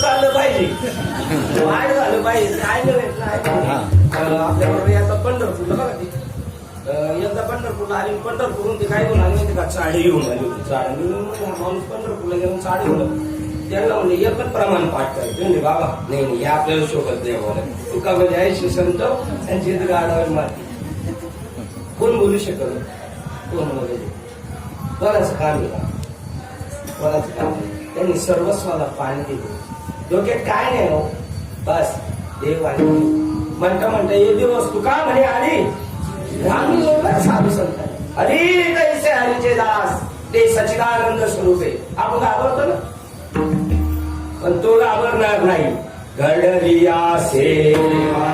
चाललं पाहिजे वाढ झालं पाहिजे काय आपल्याबरोबर आता पंढरपूरला बघा ती एकदा पंढरपूरला आली पंढरपूरून ते काय घेऊन आली माहिती का चाडी घेऊन आली होती. चाडी माणूस पंढरपूरला गेला चाडी घेऊन त्यांना म्हणजे एकच प्रमाण पाठ करायचं म्हणजे बाबा नाही हे आपल्याला शोभत नाही बोला तुका म्हणजे आहे संत त्यांची गाडावर मारती कोण बोलू शकत कोण वगैरे कोणाचं काम आहे कोणाचं काम त्यांनी सर्वस्वाला पाणी दिले डोक्यात काय नाही हो बस देव आणि म्हणता म्हणता ये दिवस तू का म्हणे आली आम्ही जोडला साधू संत हरी कैसे हरीचे दास ते सच्चिदानंद स्वरूप आहे आपण घाबरतो ना पण तो घाबरणार नाही घडलिया सेवा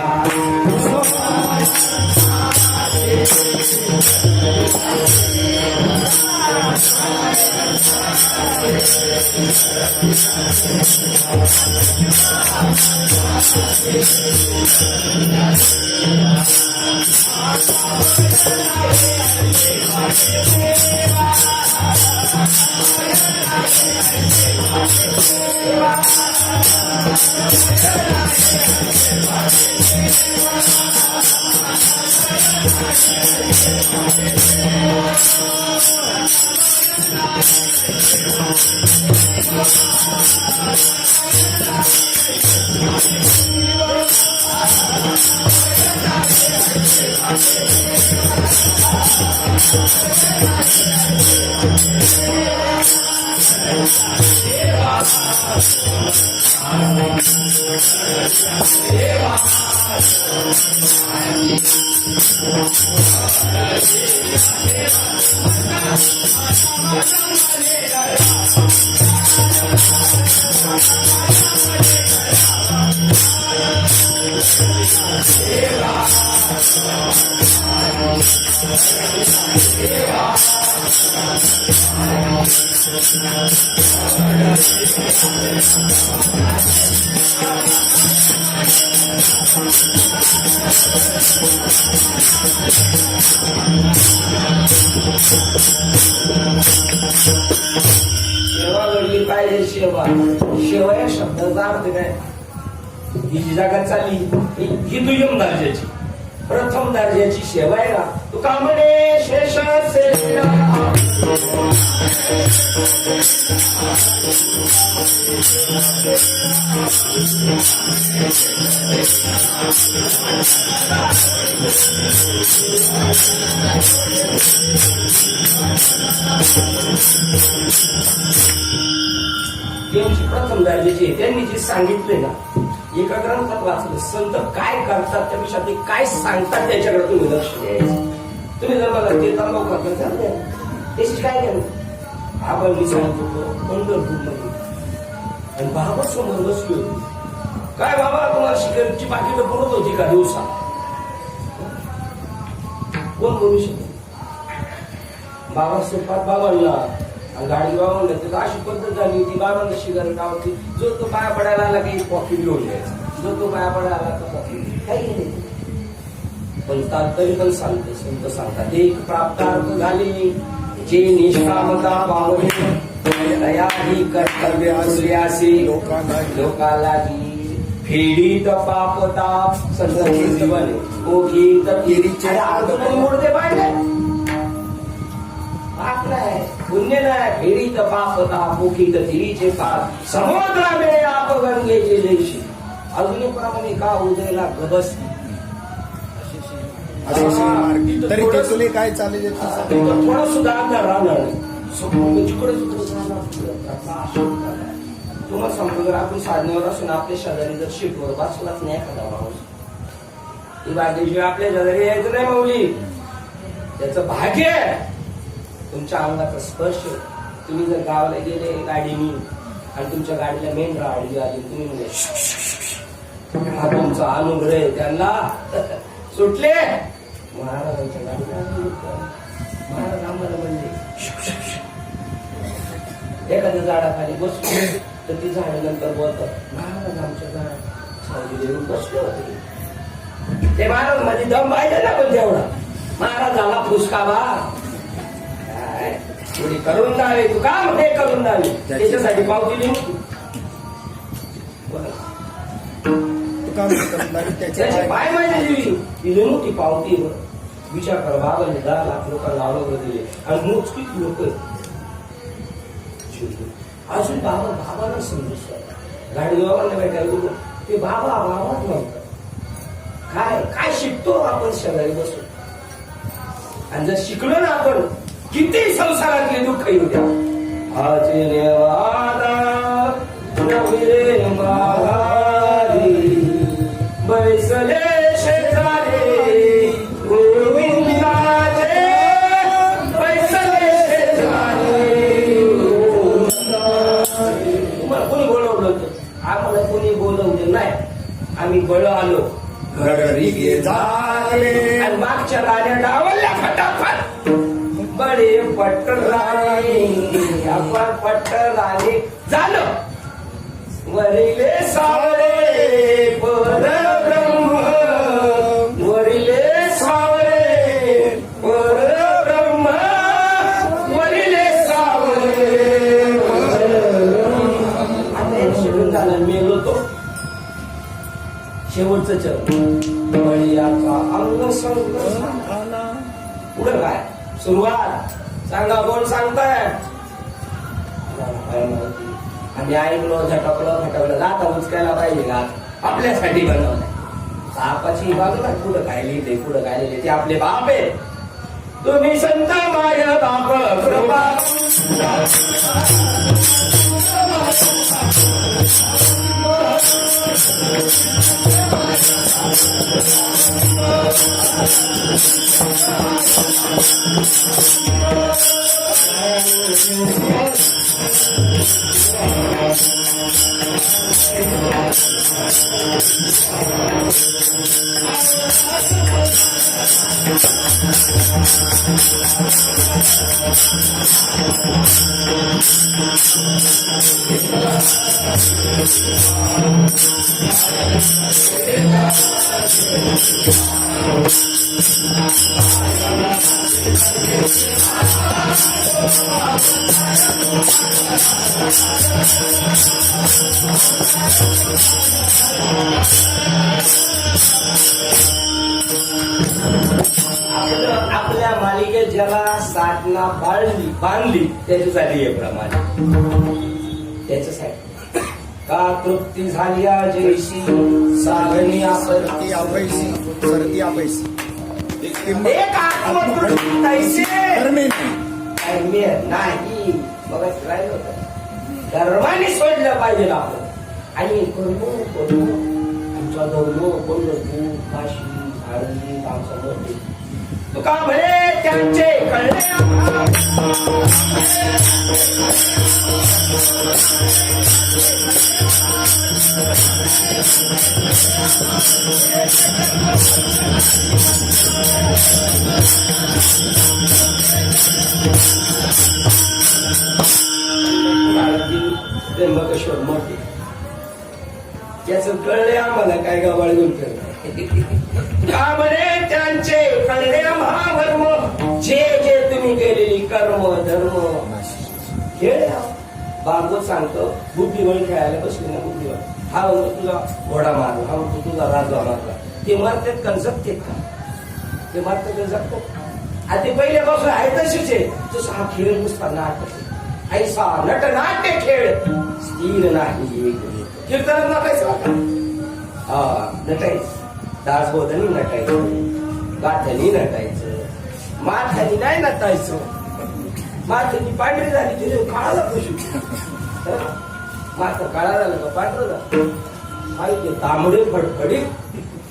सेवा घडली पाहिजे. सेवा सेवा या शब्दाचा अर्थ काय ही जी जगात चालली ही दुय्यम दर्जाची प्रथम दर्जाची सेवा आहे ना. तुका म्हणे शेष सेवा त्यांची प्रथम दर्जाची आहे. त्यांनी जे सांगितले ना एका ग्रंथात वाचलं संत काय करतात त्यापेक्षा ते काय सांगतात त्याच्याकडे तुम्ही लक्ष द्यायचं. तुम्ही जर मला ते तंबाखू खातात जाऊ द्या, त्याची काय घ्या. आपण मी सांगतो पंढरपूरमध्ये आणि बाबा समोर बसली होती. काय बाबा तुम्हाला सिगारेटची पाकिटं पुरत होती का दिवसा? कोण बोलू शकतो? बाबा सुपात बाबांना गाडी बाबांना तर अशी पद्धत झाली होती. बाबांना सिगारेट आवडती. जो तो पाया पडायला आला की पॉकेट घेऊन यायचा. जो तो पाया पडायला आला तर पॉकेट काही नाही. पण तरी पण सांगते संत सांगतात एक प्राप्तार्थ झाले जे निष्कामता पावले तयारी कर्तव्य असल्यासी लोकाला फेडीत पापताप संत जीवन ओघीत फिरीचे मुर्दे पाहिजे पाप नाही पुण्य नाही. फेडीत पापताप ओघीत फिरीचे पाप समुद्रा मिळे आप गंगेचे जैशी अग्निप्रमाणे का उदयला गबस. तरी ते तुले काय चालेल थोडा सुद्धा अंधार राहणार नाही. जिकडे तुम्हाला सांगतो जर आपण साधनेवर असून आपल्या शेजारी जर शीटवर बसलाच नाही एखादा माणूस ती भाग्याशिवाय आपल्या शेजारी यायचं नाही माऊली. त्याचं भाग्य तुमच्या अंगाचा स्पर्श. तुम्ही जर गावाला गेले गाडीनी आणि तुमच्या गाडीला मेंढरा आडवी आली तुम्ही म्हणजे हा तुमचा अनुग्रह आहे. त्यांना सुटले महाराजांच्या गाडीला महाराज आम्हाला म्हणले एखाद्या झाडाखाली बसलो तर ती झाड नंतर बोलतात महाराज आमच्या झाड सावली देऊन बसले होते. ते महाराज मध्ये दम पाहिजे ना पण तेवढा. महाराज झाला फुसका काय थोडी करून द्यावे तू का हे करून द्यावे त्याच्यासाठी पावती लिहून त्याचे पाय माझ्या दिली दिली नव्हती पावती. विचार कर बाबांनी 10 लाख लोकांना लावलं दिले आणि मोजकीच लोक अजून बाबांना समजू गाडी बाबांना भेटायला गेलो ते बाबा बाबाच म्हणतात. काय काय शिकतो आपण शेजारी बसून. आणि जर शिकलो ना आपण किती संसारातले दुःख येऊ द्या. बैसले शेजारी गोविंदाचे बैसले शेजारी. तुम्हाला कोणी बोलवलं होतं? आम्हाला कोणी बोलवलं नाही. आम्ही बळ आलो घरी झाले आणि मागच्या गाड्या डावल्या फटाफट. बडे पटराणे आपण पटराणे झालं. वरिले सावरे परब्रह्म वरिले सावरे परब्रह्म वरिले सावरे आता शिकून झालं मेलो तो शेवटचं चरण बळीयाचा अंग संग पुढं काय सुरुवात सांगा कोण सांगताय. आम्ही ऐकलो झटकलं जाता उचकायला पाहिजे का आपल्यासाठी बनवलंय. बापाची बाजू ना पुढं काय लिहिते पुढं काय लिहिले ते आपले बाप आहे. तुम्ही संत माय बाप कृपा आपल्या मालिकेत ज्याला साधना बांधली त्याच्यासाठी हे प्रमाणे त्याच्यासाठी का तृप्ती झाली जैशी सागणी सरती अपयशी सरती अपयशी एक आत्मतृप्ती तैसे धर्मे नाही बघा राहिलं होतं धर्माने सोडलं पाहिजे आपण आणि करू आमचा धर्म पंढरपूर काशी झाडली आमचा मोठे तुका म्हणे त्यांचे कळले त्र्यंबकेश्वर मोठे त्याचं कळले आम्हाला काय गावाळ घेऊन का म्हणे त्यांचे कळले महाधर्म जे जे तुम्ही केलेली कर्म धर्म खेळ बागवत सांगतो बुद्धिबळ खेळायला बसली ना बुद्धिबळ हा म्हणतो तुझा घोडा मारला हा म्हणतो तुझा राजा मारला ते मारतात का जगतात का ते मारतात का जगतात आता ते पहिल्यापासून आहे तशीच आहे तसं हा खेळ नुसता नाटक ऐसा नटनाट्य खेळ स्थिर नाही कीर्तनात नटायचं हा नटायचं दासबोधनी नटायचं गाठ्यानी नटायचं माथ्यानी नाही नटायचं माथ्यानी पांढरी झाली तिने काळाला कशी माथ काळा झालं का पांढरं झालं माहिती तांबडे फडफडीत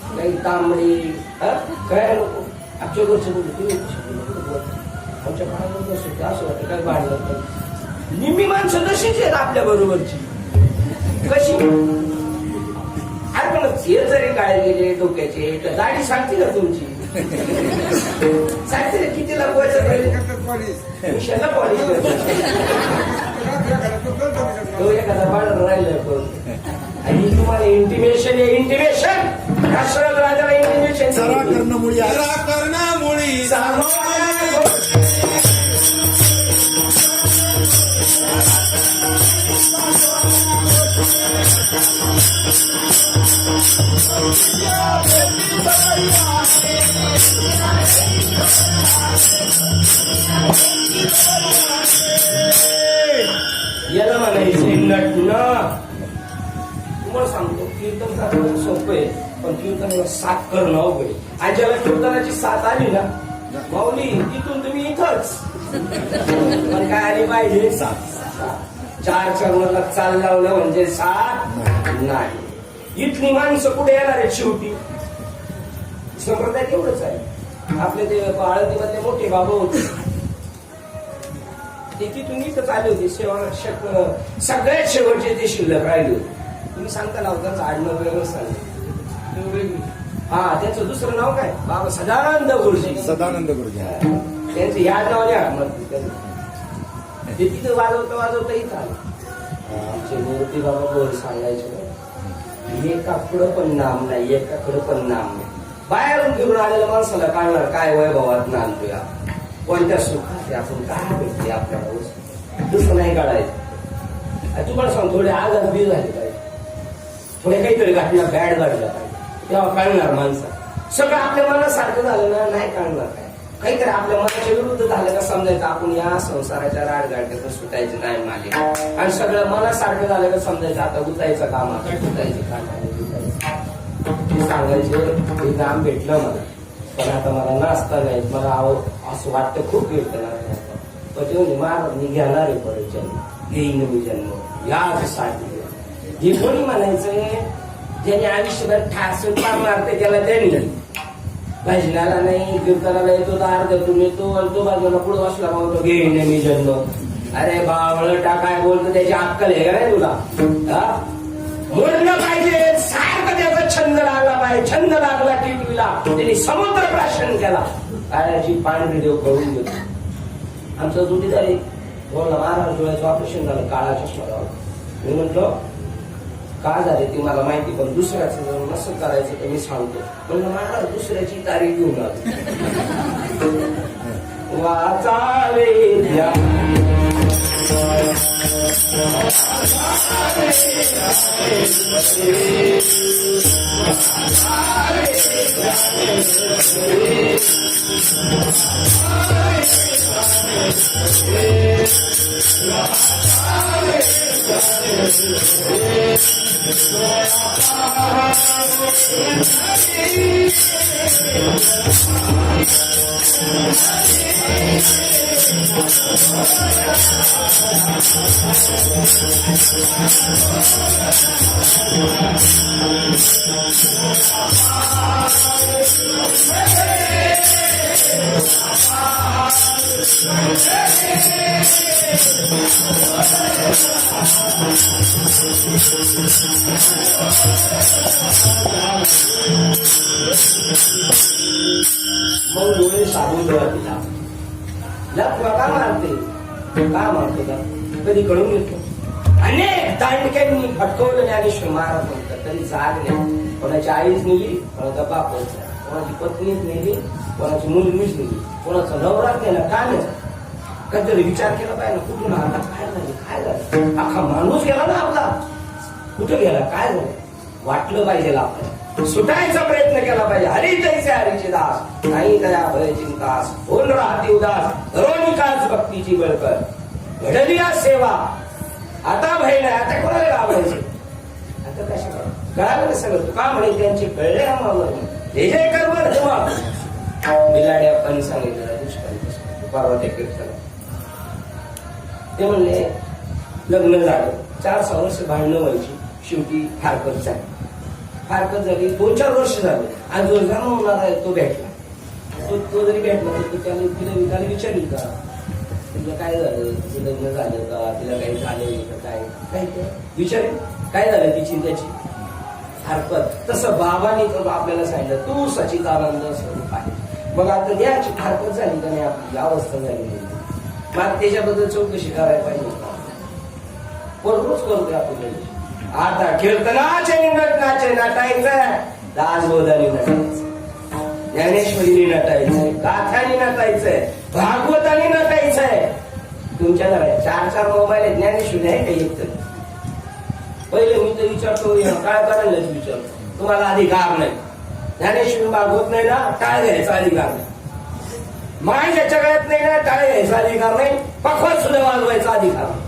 काही तांबडी काय नको आमच्या घरचं बोलतो आमच्या काळाला नसतं असं वाटतं काय भांडलं निम्मी माणसं तशीच आहेत आपल्या बरोबरची कशी अरे पण हे जरी काळे गेले डोक्याचे तर दाढी सांगते ना तुमची सांगते ना किती लागवायचं पहिले मिशाला पॉलिश तो एखादा बाळर राहिलं पण आणि तुम्हाला इंटिमेशन दशरथ राजाला इंटिमेशन जरा कर्णमुळी याला म्हणायचे नटणं तुम्हाला सांगतो कीर्तन करणं सोपं आहे पण कीर्तनाला साथ करणं अवघड आहे आणि ज्याला कीर्तनाची साथ आली ना माऊली तिथून तुम्ही इथंच पण काय आली पाहिजे साथ चार चरणाला चाल लावलं म्हणजे साथ नाही इथली माणसं कुठे येणार आहेत शेवटी संप्रदाय तेवढंच आहे आपले ते आळंदीमधले मोठे बाबा होते ते तिथून इथंच आले होते सगळ्यात शेवटचे ते शिल्लक राहिले होते तुम्ही सांगता नाव त्यांचं आडनाव वेगळं सांगितलं हा त्याचं दुसरं नाव काय बाबा सदानंद गुरुजी सदानंद गुरुजी त्यांचं या नावाने आडनाव ते तिथं वाजवता इथं आलं आमचे मूर्ती बाबा बोल सांगायचे एकाकडं पण नाम नाही एकाकडं पण नाम नाही बाहेरून फिरून आलेल्या माणसाला काढणार काय वैभवात नांदतोय कोणत्या सुखात आपण काय भेटते आपल्याला दुसरं नाही काढायचं तुम्हाला सांग थोडे आजार बी झाले पाहिजे थोडे काहीतरी घटना बॅड घडल्या पाहिजे तेव्हा कळणार माणसा सगळं आपल्या मनासारखं झालं ना नाही कळणार काय काहीतरी आपल्या मनाच्या विरुद्ध झालं का समजायचं आपण या संसाराच्या राडगाड्यातून सुटायचं नाही मालिक आणि सगळं मनासारखं झालं का समजायचं आता गुतायचं काम आता गुतायचं काम आहे गुतायचं सांगायचे हे काम भेटलं मला पण आता मला नाचता नाही मला असं वाटतं खूप कीर्तनात पण ते महाराज मी घेणार आहे परत जन्म घेईन मी जन्म यासाठी जे कोणी म्हणायचंय ज्याने आयुष्यभर ठासून पार मारते त्याला त्यांनी भजनाला नाही कीर्तनाला येतो तर अर्ध्यातून येतो आणि तो बाजूला पुढे बसला म्हणतो घेईन मी जन्म अरे बावळटा काय बोलतो त्याची अक्कल आहे का नाही तुला म्हणलं पाहिजे सारखं त्याचा छंद लागला पाहिजे छंद लागला टिटवीला त्यांनी समुद्र प्राशन केला काळ्याची पांढरी देव करून देतो आमचा जोडीदारी बोलला महाराज डोळ्याचं ऑपरेशन झालं काळा चष्मा लावला मी म्हटलं काय झाले ती मला माहिती पण दुसऱ्याचं जर नसं करायचं तर मी सांगतो म्हणलं महाराज दुसऱ्याची तारीख घेऊन आलो वाचावे द्या. मग डोळे साबून तिला तुला का मारते का मारतो का कधी कळून येतो. अनेक दांडक्यांनी फटकवलं ज्ञानेश्वर महाराज म्हणतात तरी जाग नाही. कोणाची आईच नेली, कोणाचा बापच नाही, कोणाची पत्नीच नेली, कोणाची मुलगीच नेली, कोणाचा नवराच नेला. का नाही कधीतरी विचार केला पाहिजे कुठून आला, काय झालं, काय झालं. अख्खा माणूस गेला ना आपला, कुठं गेला, काय झालं वाटलं पाहिजे आपल्याला. सुटायचा प्रयत्न केला पाहिजे. हरी तैसे हरीचे दास नाही दया भय चिंतास ओन राहती उदास रोनिकाच भक्तीची बळकर घडली आज सेवा. आता भय नाही, आता कोणाला लावायचे, आता कशा कळालं सगळं. तू का म्हणे त्यांचे कळले आम्हाला जे जे कर बिलाड्या पण सांगितलं दुष्काळी परवा ते कीर्तन. ते म्हणले लग्न झालं 4-6 वर्ष भांडणं व्हायची, शेवटी फारकत झाली. फारकत झाली 2-4 वर्ष झाले आणि जो जन्म होणार आहे तो भेटला. तो जरी भेटला तर त्याने तिला विचारली का तुला काय झालं, तिचं लग्न झालं का, तिला काही झालं का, काय काय विचारेल काय झालं तिची त्याची फारकत. तसं बाबांनी तर आपल्याला सांगितलं तू सच्चिदानंद स्वरूप आहे. मग आता द्याची फारकत झाली का नाही, आपली अवस्था झाली नाही, मग त्याच्याबद्दल चौकशी करायला पाहिजे. पण रोज करतोय आपण. आता कीर्तनाचे निनटनाचे नटायचं, दासबोधाने नटायचं, ज्ञानेश्वरीने नटायचंय, गाथ्याने नटायचंय, भागवताने नटायचंय. तुमच्या घरात 4-4 मोबाईल आहेत, ज्ञानेश्वरी आहे का एक तरी. पहिले मी तर विचारतो काय करायलाच विचारतो, तुम्हाला अधिकार नाही. ज्ञानेश्वरी भागवत नाही ना, टाळ घ्यायचा अधिकार नाही. माय ज्याच्या गळ्यात नाही ना, टाळ घ्यायचा अधिकार नाही. पखवाज सुद्धा वाजवायचा अधिकार नाही.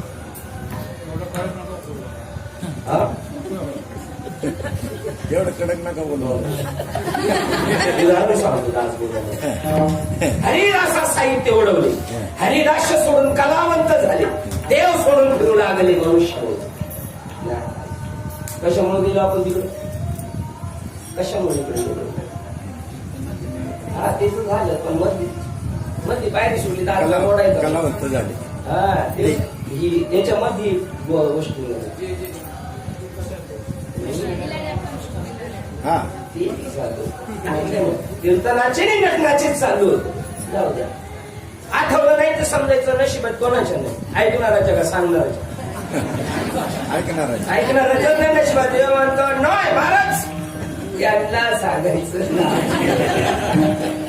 एवढं कडक नका बोलू. हरिदासा साहित्य ओढवले, हरिदास सोडून कलावंत झाले, देव सोडून फिरू लागले मनुष्य. कशामुळे गेलो आपण तिकडे, कशामुळे इकडे गेलो. हा तेच झालं. पण मध्ये पायरी सोडली दाखला ओढायचं, कलावंत झाले. हा ते याच्यामध्ये गोष्टी हा कीर्तनाचे नाही नटनाचेच चालू होते. जाऊ द्या, आठवलं नाही तर समजायचं नशिबात कोणाच्या नाही. ऐकणाराच्या का सांगणाराच्या, ऐकणाराच्या नाही नशिबात. देव म्हणतो नाही महाराज यांना सांगायचं नाही.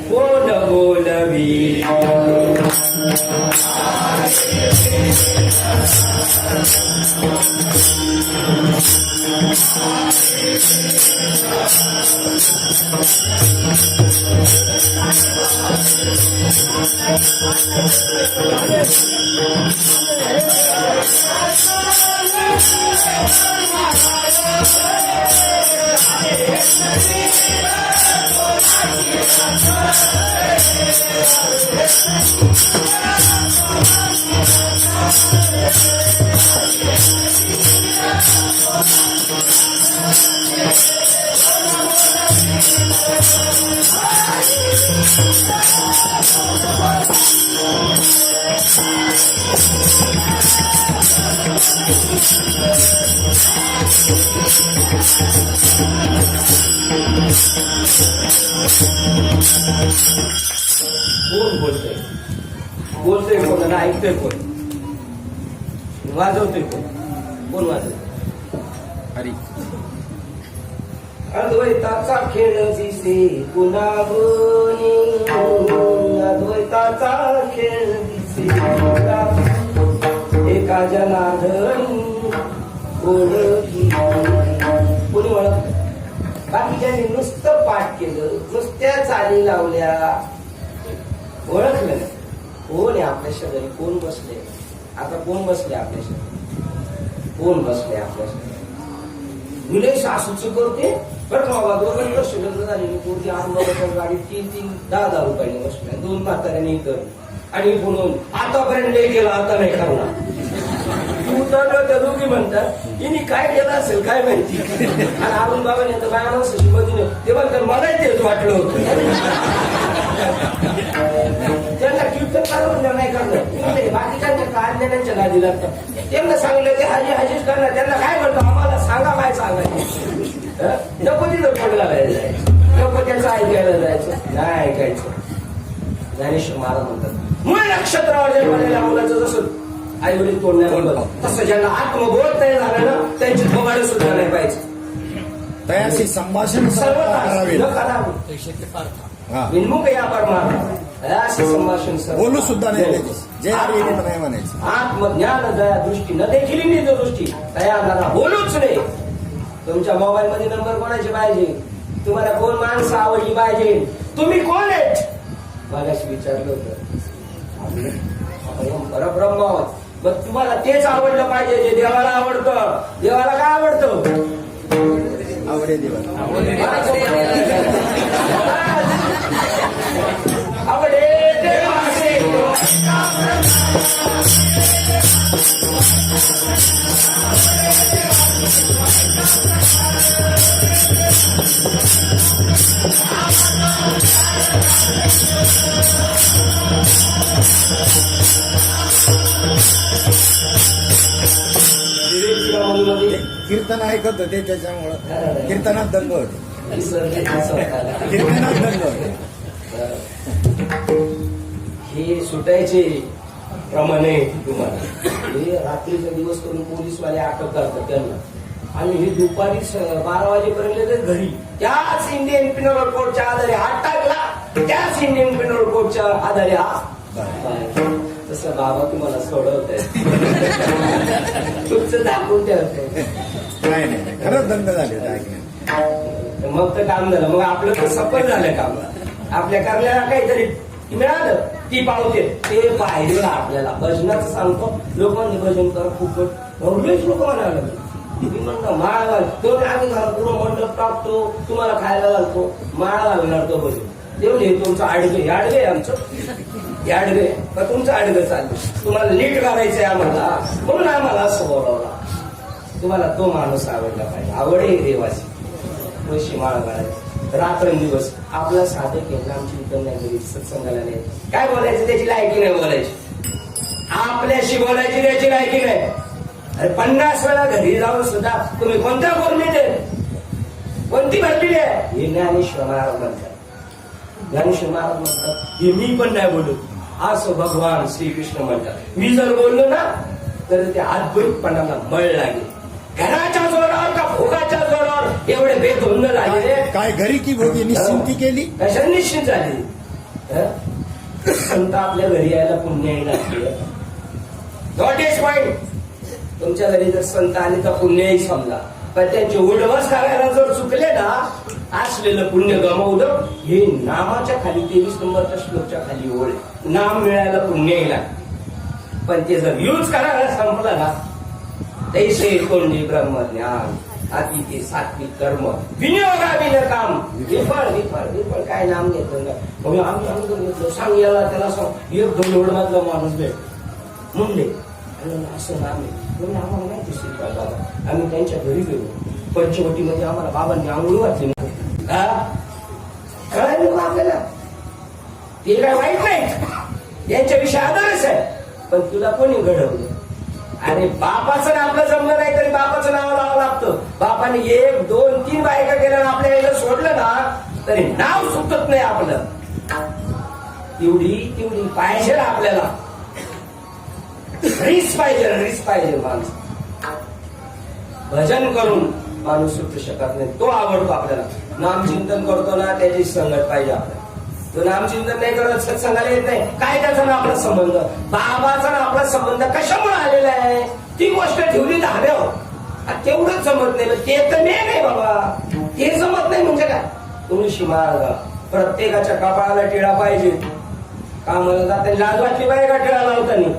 बोल बोलवी कोण बोलतोय, बोलतोय कोण ना ऐकतोय कोण, वाजवतोय कोण, कोण वाजवतोय. हरी अद्वैताचा खेळ दिसे पुन्हा बोनी, अद्वैताचा खेळ दिसे पुन्हा, एका जनार्दनी ओळखी कोणी ओळखलं. बाकीच्यांनी नुसतं पाठ केलं, नुसत्या चाली लावल्या, ओळखलं नाही. कोण आहे आपल्या शेजारी, कोण बसले, आता कोण बसले आपल्या शेजारी, कोण बसले आपल्या शेजारी. मुले सासूचं करते बरं का बाबा, 2 वर्ष लग्न झालेली पोरगी आंबाच्या गाडी 3-10 रुपयाने बसल्या, 2 म्हाताऱ्याने कर आणि म्हणून आतापर्यंत नाही गेला, आता नाही करणार. तू तर त्या दोघी म्हणतात हिने काय केलं असेल काय माहिती. आणि अरुण बाबांनी तर बाया माणसाची मधून ते म्हणतात मलाही तेच वाटलं होतं. त्यांना कीर्तन करणार नाही करणार, बाकीच्या काढण्याच्या नादी लागतात. त्यांना सांगितलं ते हाजी हाजीच करणार, त्यांना काय म्हणतो आम्हाला सांगा काय सांगायचं. नको तिथं पडला जायचं, नको त्याचं ऐकायला जायचं, नाही ऐकायचं. ज्ञानेश्वर महाराज म्हणतात मूळ नक्षत्रावर जन्मलेल्या मुलाचं जसं आई वडील तोडण्याबरोबर तसं ज्यांना आत्मबोध नाही झालं ना त्यांची थोबाडं सुद्धा नाही पाहिजे. तयाशी संभाषण सर्व करावे. न करावं. हा. विन्मुख या परमार्थ असे संभाषण सर्व. बोलू सुद्धा नाही त्याची, जे हरी नाही म्हणायचं. आत्मज्ञान दया दृष्टी न देखील निज दृष्टी दया दादा बोलूच नाही. तुमच्या मोबाईल मध्ये नंबर कोणाचे पाहिजे, तुम्हाला कोण माणसं आवडली पाहिजे, तुम्ही कोण आहेत मागाशी विचारलं होतं. परब्रह्म आहोत. मग तुम्हाला तेच आवडलं पाहिजे जे देवाला आवडतं. देवाला काय आवडतं, आवडे देवा. आवडे देवाचे. कीर्तन ऐकत होते त्याच्यामुळं कीर्तनात दंग होते, कीर्तनात दंग होते. हे सुटायचे प्रमाणे तुम्हाला हे रात्रीचा दिवस करून पोलीसवाले अटक करतात त्यांना, आणि हे दुपारी 12 वाजेपर्यंत ते घरी त्याच इंडियन पिनल कोडच्या आधारे हात टाकला, त्याच इंडियन पिनल कोडच्या आधारे हा. तसं बाबा तुम्हाला सोडवत आहे, तुमचं दाखवून ठेवत. नाही नाही खरंच दंग झाले ऐकण्यात. मग तर काम झालं, मग आपलं तर सफल झालं काम. आपल्या करण्याला काहीतरी मिळालं ती पावते ते पाहिजे आपल्याला. भजनाचं सांगतो लोक म्हणजे भजन कर खूपच भरलेच लोक म्हणायला मी म्हणतो माळ घाल तो आम्ही घालतो मंडप टाकतो तुम्हाला खायला घालतो माळ घालणार तो भजन देऊन हे तुमचं आडवे आडवे आमचं आडवे का तुमचं आडवे चाललं तुम्हाला नीट घालायचंय आम्हाला म्हणून आम्हाला असं बोलावला. तुम्हाला तो माणूस आवडला पाहिजे. आवड आहे देवाची. पैसे माळ घालायची रात्रंदिवस आपला साधे केलं आमची इतर नाही घरी सत्संगाला नाही काय बोलायचं त्याची लायकी नाही बोलायची. आपल्याशी बोलायची त्याची लायकी नाही. अरे 50 वेळा घरी जाऊन सुद्धा तुम्ही कोणत्या बोललेले कोणती भरलेली आहे हे ज्ञानेश्वर महाराज म्हणतात. ज्ञानेश्वर महाराज म्हणतात हे मी पण नाही बोलत असं भगवान श्रीकृष्ण म्हणतात. मी जर बोललो ना तर ते अद्भुतपणाला मळ लागेल. घराच्या जोरावर का भोगाच्या जोरावर एवढे बेधोंड झाले काय घरी की भोगी निश्चिंती केली कशा निश्चित झाली. संत आपल्या घरी यायला पुण्य लागते. Not is point. तुमच्या घरी जर संत आले तर पुण्यही समजा पण त्यांचे उडवस करायला जर चुकले ना असलेलं पुण्य गमावलं. हे नामाच्या खाली 23 नंबरच्या श्लोकच्या खाली ओळ नाम मिळायला पुण्यही लागते पण ते जर यूज करायला संपलं ना तैसे कोंडी ब्रह्मज्ञान अति ते सात्विक कर्म विनियोगाविन काम विफळ विफळ विफळ काय नाम घेतलं ना आम्ही घेतलं सांग याला त्याला सांग 1-2 एवढा माणूस भेट मुंडे असं नाम आहे म्हणून आम्हाला माहिती श्रीपाद बाबा. आम्ही त्यांच्या घरी गेलो पंचवटीमध्ये आम्हाला बाबांनी आंघोळ वाचली कळायला नको आपल्याला. ते काय वाईट नाही यांच्याविषयी आदरच आहे पण तुला कोणी घडवलं. अरे बापाचं आपलं जमलं नाही तरी बापाचं नाव लावावं लागतं. बापाने 1, 2, 3 बायका केल्या आपल्या याला सोडलं ना तरी नाव सुटत नाही आपलं. तेवढी पाहिजे आपल्याला. रिस पाहिजे माणसं. भजन करून माणूस सुटू शकत नाही. तो आवडतो आपल्याला. नामचिंतन करतो ना त्याची संगत पाहिजे आपल्याला. तो नामचिंतन नाही करत, सत्संगाला येत नाही. काय त्याचा ना आपला संबंध, बाबाचा ना आपला संबंध कशामुळे आलेला आहे? ती गोष्ट ठेवली धाब्यावर. तेवढंच जमत नाही. ते तर नाही बाबा, ते जमत नाही म्हणजे काय? तुळशी महाराज प्रत्येकाच्या कपाळाला टिळा पाहिजे. कामाला जाताना लाज वाटली पाहिजे का टिळा लावताना?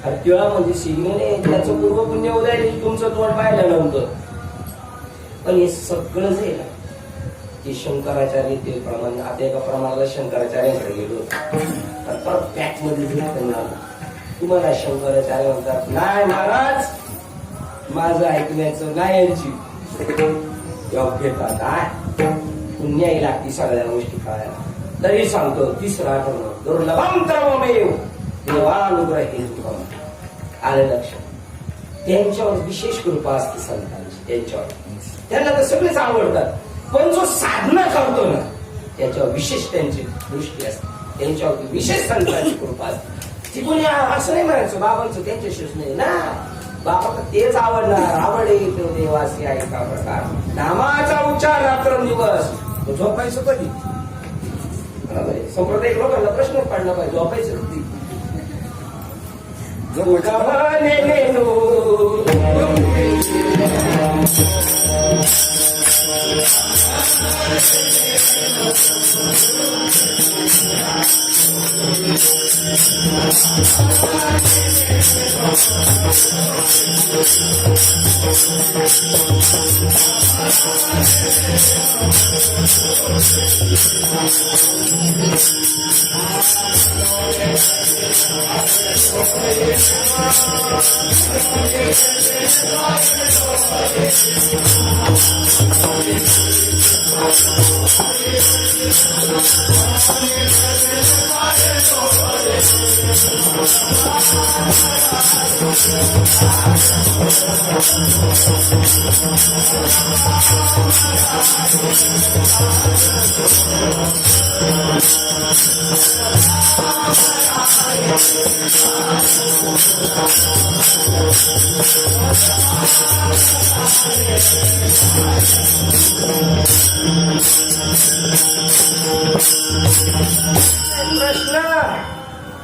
अरे टिळा म्हणजे सिग्नल आहे, त्याचं पूर्व पुण्य उद्या तुमचं तोंड पाहिलं नव्हतं. पण हे सगळं जे ना ते शंकराचार्य ते प्रमाण. आता एका प्रमाणाला शंकराचार्याकडे गेलो तर परत पॅक मध्ये भेटणार. तुम्हाला शंकराचार्य म्हणतात नाही महाराज, माझं ऐकण्याचं नाही यांची घेतात. पुण्याही लागती सगळ्या गोष्टी कळायला. तरी सांगतो तिसरं आठवण दुर्लभम त्रवमेव देवानुग्रह आलं लक्षात. त्यांच्यावर विशेष कृपा असते संतांची. त्यांच्यावर त्यांना तर सगळेच आवडतात, पण जो साधना करतो ना त्याच्यावर विशेष त्यांची दृष्टी असते. त्यांच्यावरती विशेष संतांची कृपा असते. ती कोणी असं नाही म्हणायचं बाबांचं त्यांच्याशीच नाही ना. बाबा तेच आवडणार. आवडे तो देवासी आहे का प्रकार. नामाचा उच्चार रात्रंदिवस. झोपायचं कधी? संप्रदायिक लोकांना प्रश्न पडला पाहिजे, झोपायचं कधी? प्रश्न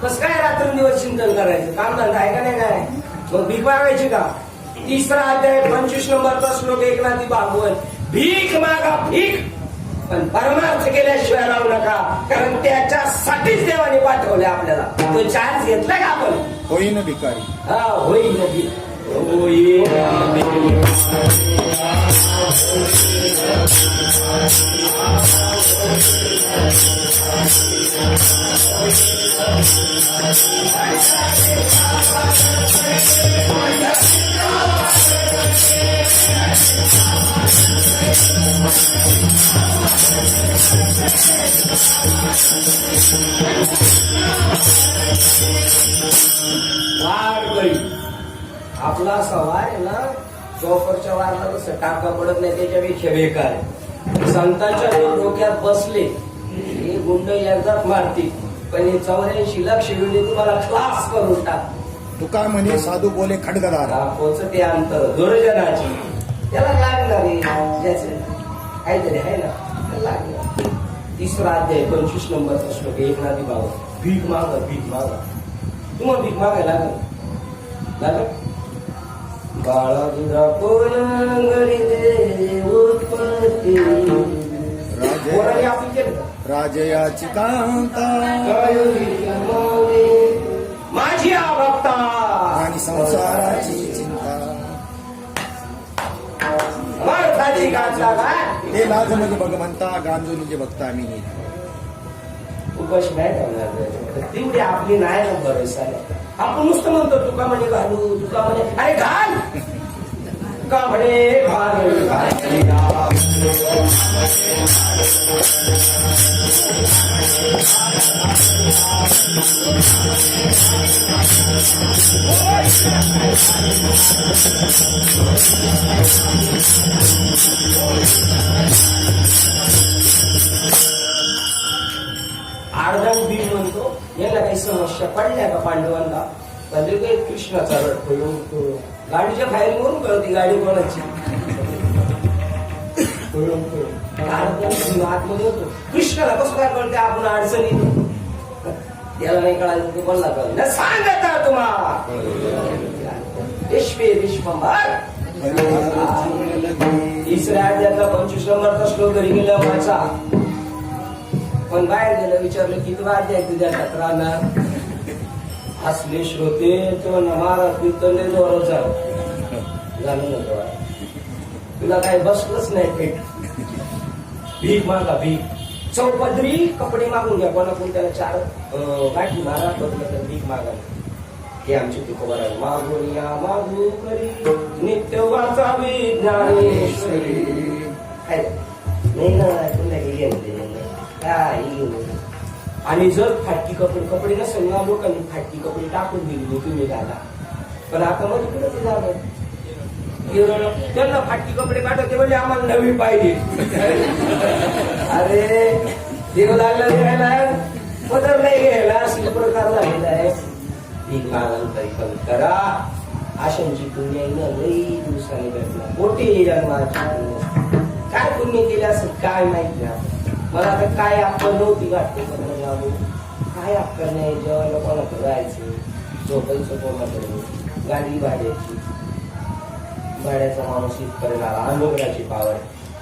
कस काय रात्रंदिवस चिंतन करायचं? काम धंदा आहे का नाही? काय मग भीक मागायची का? तिसरा अध्याय 25 नंबरचा श्लोक एकनाथी भागवत. भीक मागा भीक, पण परमार्थ केल्याशिवाय राहू नका, कारण त्याच्यासाठीच देवाने पाठवले आपल्याला. तो चार्ज घेतला का आपण? होईन भिकारी. हा होईल नक्की होईल. आपला सवार आहे ना, चौपरच्या वारला कसं टाका पडत नाही त्याच्यापेक्षा बेकार आहे. संतांच्या डोक्यात बसले हे गुंड एकदाच मारतील, पण हे 84 लक्ष वेळी तुम्हाला क्लास करून टाक. तू काय म्हणे साधू बोले खडगदार. पोचते अंतर दुर्जनाची. त्याला लागणार आहे ज्याचे काहीतरी आहे ना, त्याला लागणार. तिसरा अध्याय 25 नंबरचा श्लोक एकनाथी भाव. भीक मागा भीक मागा. तुम्हाला भीक मागायला लागल. बाळा दुधा पोरंगरी दे उत्पत्ती. आपण केलं राजयाची कांता माझी भक्ता आणि संसाराची चिंता. अर्थाची कांता काय? ते लाज म्हणजे भगवंता, गांजू म्हणजे भक्ता. आम्ही उपाशी नाही करणार. तेवढी आपली नाही ना भरोसा. आपण नुसतं म्हणतो तुका म्हणे घालू, तुका म्हणे अरे घाल का म्हणे घाल. अर्धन बी म्हणतो याला काही समस्या पडल्या का पांडवांना? कधी काही कृष्णाचा रट गाडीच्या बाहेर म्हणून कळती गाडी कोणाची. आतमध्ये होतो कृष्णाला कसं काय कळते आपण अडचणीत त्याला नाही कळायचं ते कोणाला कळलं ना सांगता तुम्हाला विश्वंभर तिसऱ्या अध्यायातला 25 नंबरचा श्लोक घरी गेला माझा पण बाहेर गेलं विचारलं किती अध्याय तुझ्या राहणार असले श्रोते तो महाराज कीर्तन जोर झालं नव्हतं तुला काय बसलंच नाही पेट भीक मागा भीक चौपदरी कपडे मागून घ्या कोणाकडून त्याला 4 गाठी मारा बदल भीक मागा हे आमची तुकोबर आहे मागून या मागू करी नित्य वाचावी ज्ञानेश्वरी नाही ना तुला काय आणि जर फाटकी कपडे नसेल ना लोकांनी फाटकी कपडे टाकून दिली तुम्ही दादा पण आता मध्ये कुठं ते झालं त्यांना फाटकी कपडे पाठवते म्हणजे आम्हाला नवी पाहिजे अरे देव लागला घ्यायला पदर नाही घ्यायला असा प्रकार झालेला आहे भीक मागांतरी कमी करा आशांची पुण्य लई दिवसांनी भेटला मोठी जन्माची काय पुण्य केले असं काय माहित नाही मला आता काय आपण नव्हती वाटते काय आपण नाही जेवायला कोणाकडे जायचं झोपायचं कोणाकडे गाडी भाड्याची भाड्याचा माणूस इथपर्यंत आला अनुग्रहाची पावर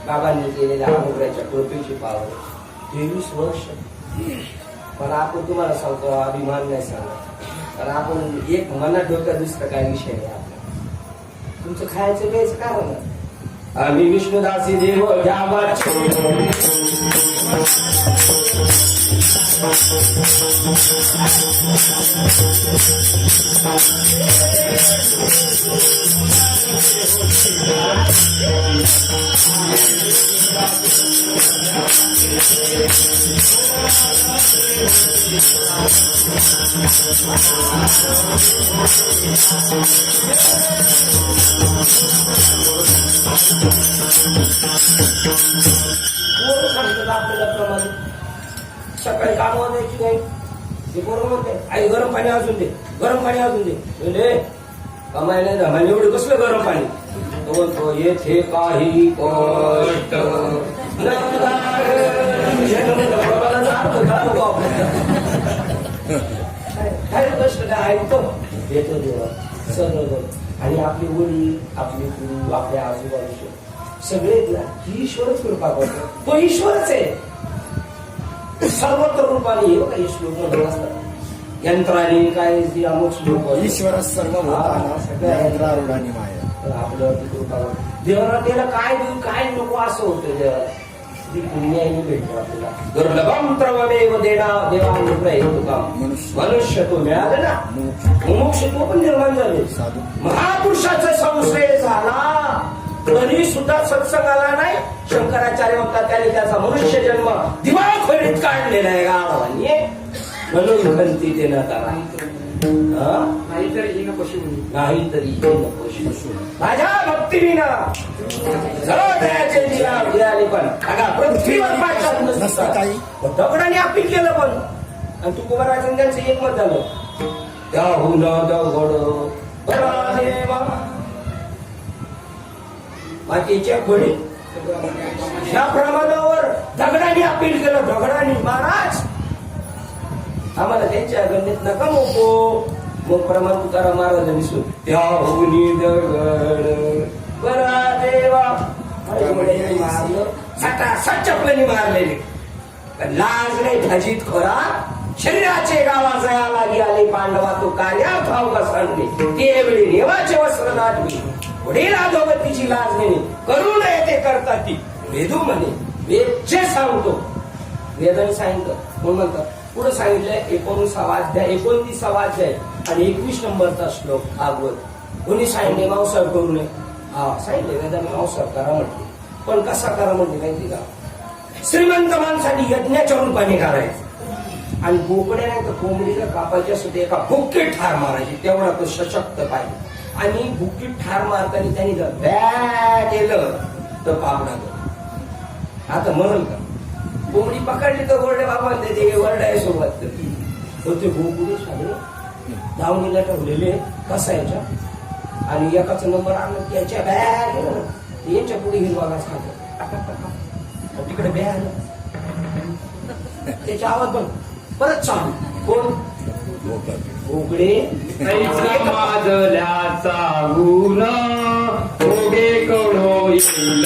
बाबांनी केलेल्या अनुग्रहाच्या कृपेची पावर 23 वर्ष पण आपण तुम्हाला सांगतो अभिमान नाही सांगत कारण आपण एक मनात डोक्यात दुसरं काय विषय नाही आपला तुमचं खायचं प्यायचं काय होणार आम्ही विष्णुदासी देव आपल्याला प्रमाणे सकाळी काम द्यायची नाही ते बरोबर म्हणते आई गरम पाणी अजून दे गरम पाणी अजून दे कमायला धमायला एवढं कसलं गरम पाणी तो म्हणतो येथे काही कष्ट काय कष्ट काय ऐकतो येतो देवा सगळं आणि आपली वडील आपली गुरु आपल्या आजूबाजूचे सगळे ही ईश्वरच कृपा करतो तो ईश्वरच आहे सर्वत्र रूपाने हे बघा श्लोक मध्ये असतात यंत्राने काय अमुक श्लोक ईश्वर सर्व यंत्रारूढाने माया तर आपल्यावरती कृपा देवाला त्याला काय देऊ काय नको असं होतं देवाला पुण्याने भेटतो आपल्याला दुर्लभम त्रवमेव देवा मनुष्य तो मिळाला ना मोक्ष तो पण निर्माण झाले महापुरुषाचा संशय झाला तरी सुद्धा सत्संगाला नाही शंकराचार्य म्हणतात त्याने त्याचा मनुष्य जन्म दिवाळखोरीत काढलेला आहे गावाने म्हणून खंती ते न करा नाहीतरी नको शिवणी नाहीतरी नको माझ्या भक्तीविना जळदयाचे दिला मिळाले पण पृथ्वीवर पाठवत काही दगडाने अपील केलं पण आणि तू कुमाराजन त्यांचं एकमत झालं त्याहून दगड मातीच्या खोली या प्रमाणावर दगडाने अपील केलं दगडाने महाराज आम्हाला त्यांच्या गणित नका मोको मग प्रमाण तुकाराम महाराजांनी सुन त्याहून दगड बरा देवा मारलं सटासट चपल्याने मारलेले लाज नाही भजित खोरा शरीराचे गावा जया लागी आले पांडवा तो कार्या भाव सांगते ते वेळी देवाचे वस्त्र दाटवी वडील अधोगतीची लाज नाही करू नये ते करतात ती वेदू म्हणे वेदचे सांगतो वेदाने सांगितलं म्हणून म्हणतात पुढे सांगितलंय 29वा अध्याय आणि 21 नंबरचा श्लोक भागवत कोणी सांगितले मांसाहार करू नये हा सांगितले वेदाने मांसाहार करा म्हटले पण कसा करा म्हणते माहिती का श्रीमंत माणसाठी यज्ञाच्या रूपाने करायचं आणि बोकडे नाही तर कोंबडीला कापायची असं ते एका भुक्कीत ठार मारायची तेवढा तो सशक्त पाहिजे आणि भुक्कीत ठार मारताना त्यांनी जर बॅ केलं तर पावडा आता म्हणून का कोंबडी पकडली तर वरडे बाबा ते वरडाय सोबत होते गोकुळ साधे दावणीला ठेवलेले कसायच्या आणि एकाचा नंबर आणला त्याच्या बॅग यांच्या पुढे हिरवा घास खातो आणि तिकडे बे आलं त्याचा आवाज पण परत चालू कोण उघडे ऐसा माझल्याचा गुण ओगे कळो येईल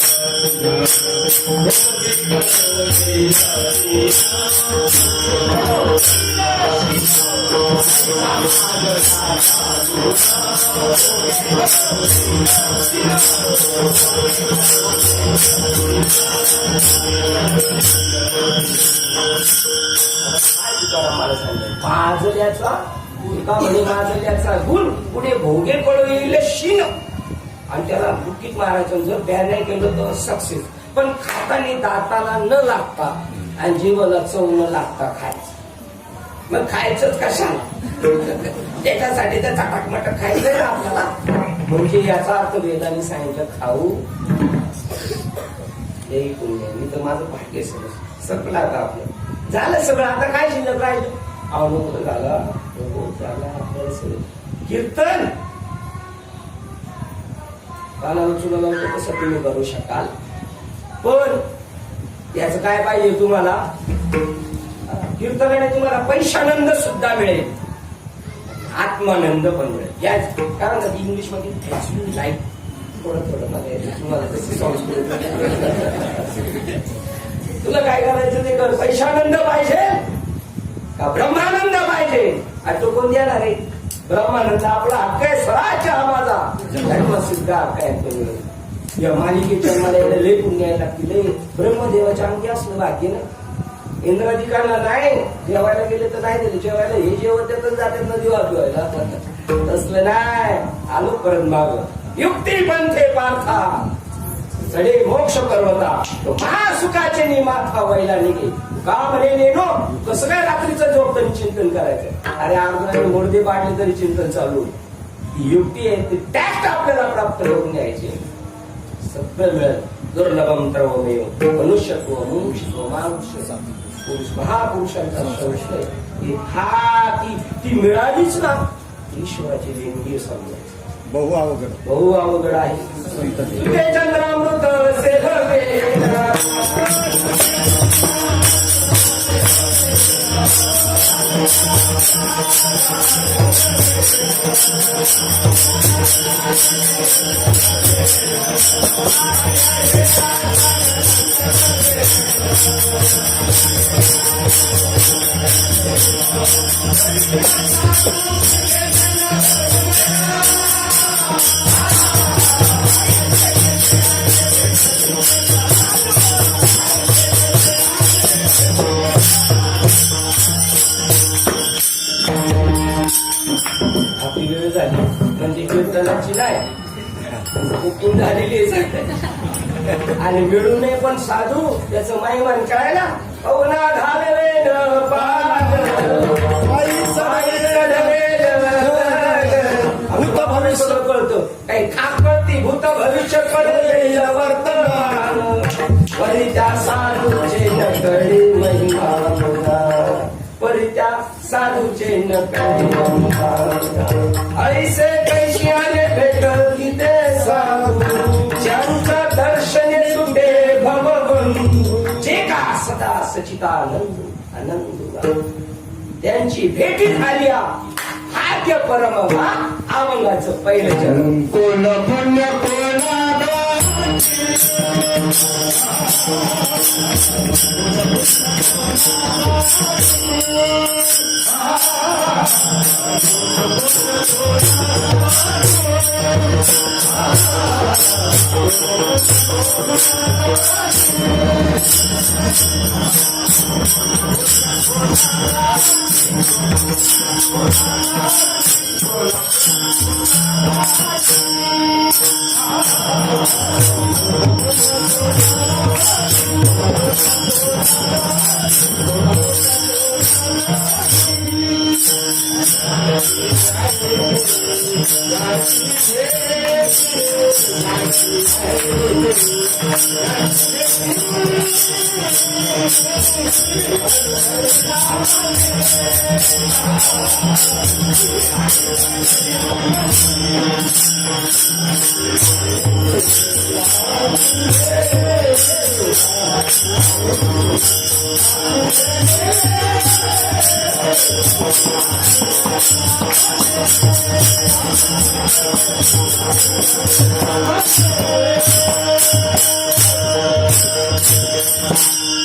मला सांगितलं माजल्याचा तुका म्हणे माजल्याचा गुण पुढे भोगे कळू येईल शीन आणि त्याला बुकीत मारायचं जर बॅन नाही केलं तर सक्सेस पण खाताना दाताला न लागता आणि जीवाला चव न लागता खायचं मग खायचंच कशाला त्याच्यासाठी तर चटाकमटक खायचंय ना आपल्याला म्हणजे याचा अर्थ वेदाने सांगितलं खाऊ हे पुण्य मी तर माझं भाग्य संपलं आता आपलं झालं सगळं आता काय शिल्लक राहिलं अवलोक झाला आपल्याला सगळं कीर्तन कानाला चुना लावतो कसं तुम्ही करू शकाल पण याचं काय पाहिजे तुम्हाला कीर्तनाने तुम्हाला पैशानंद सुद्धा मिळेल आत्मानंद पण मिळेल याच कारण इंग्लिश मध्ये लाईक थोडं थोडं मध्ये तुम्हाला तशी संस्कृत तुला काय करायचं ते कर पैशानंद पाहिजे का ब्रह्मानंद पाहिजे आणि तो कोण देणार आहे ब्रह्मानंद आपला हक्क आहे स्वराज्य हा माझा धर्मसिद्ध हक्क आहे तो या मालिकेच्या मला एवढे लय पुण्य लागतील ब्रह्मदेवाच्या अंगी असलं भाग्य ना इंद्राधिकांना नाही जेवायला गेले तर नाही दिले जेवायला हे जेवण देतच जाते नदी वाजवायला तसलं नाही आलो परत माग युक्ती पंथे पार्था चढे मोक्ष पर्वता तो महासुखाचे निमाथा व्हायला निघे का म्हणे नेनो कसं काय रात्रीचं झोपतं चिंतन करायचं अरे अर्धाने मोडदे पाडले तरी चिंतन चालू ही युक्ती आहे ती टॅक्ट आपल्याला प्राप्त करून घ्यायचे सगळं मिळेल दुर्लभम त्रवमेव मनुष्यत्व मुमुक्षत्व मानुष्य पुरुष महापुरुषांचा संशय हा ती मिळालीच ना ईश्वराची देणगी समजायची बहु अवघड आहे चंद्रामृत आपली वेळ झाली म्हणजे कीर्तनाची नाही बुकिंग झालेली आणि मिळू नये पण साधू त्याचं माईमान कळायला अवना घालवे भूत भविष्य कळतं काही खास कळती भूत भविष्य कळले वर्तमान परित्या साधूचे नकळी महिमा परित्या साधूचे नकळी ऐसे कैशियाने भेटल तिथे साधू ज्यांचं दर्शने सुटे भवबंधू जे का सदा सचितानंद आनंद त्यांची भेटी झाली भाग्य परम अवंगाचं पहिलं जन्म कोण पुण्य कोणा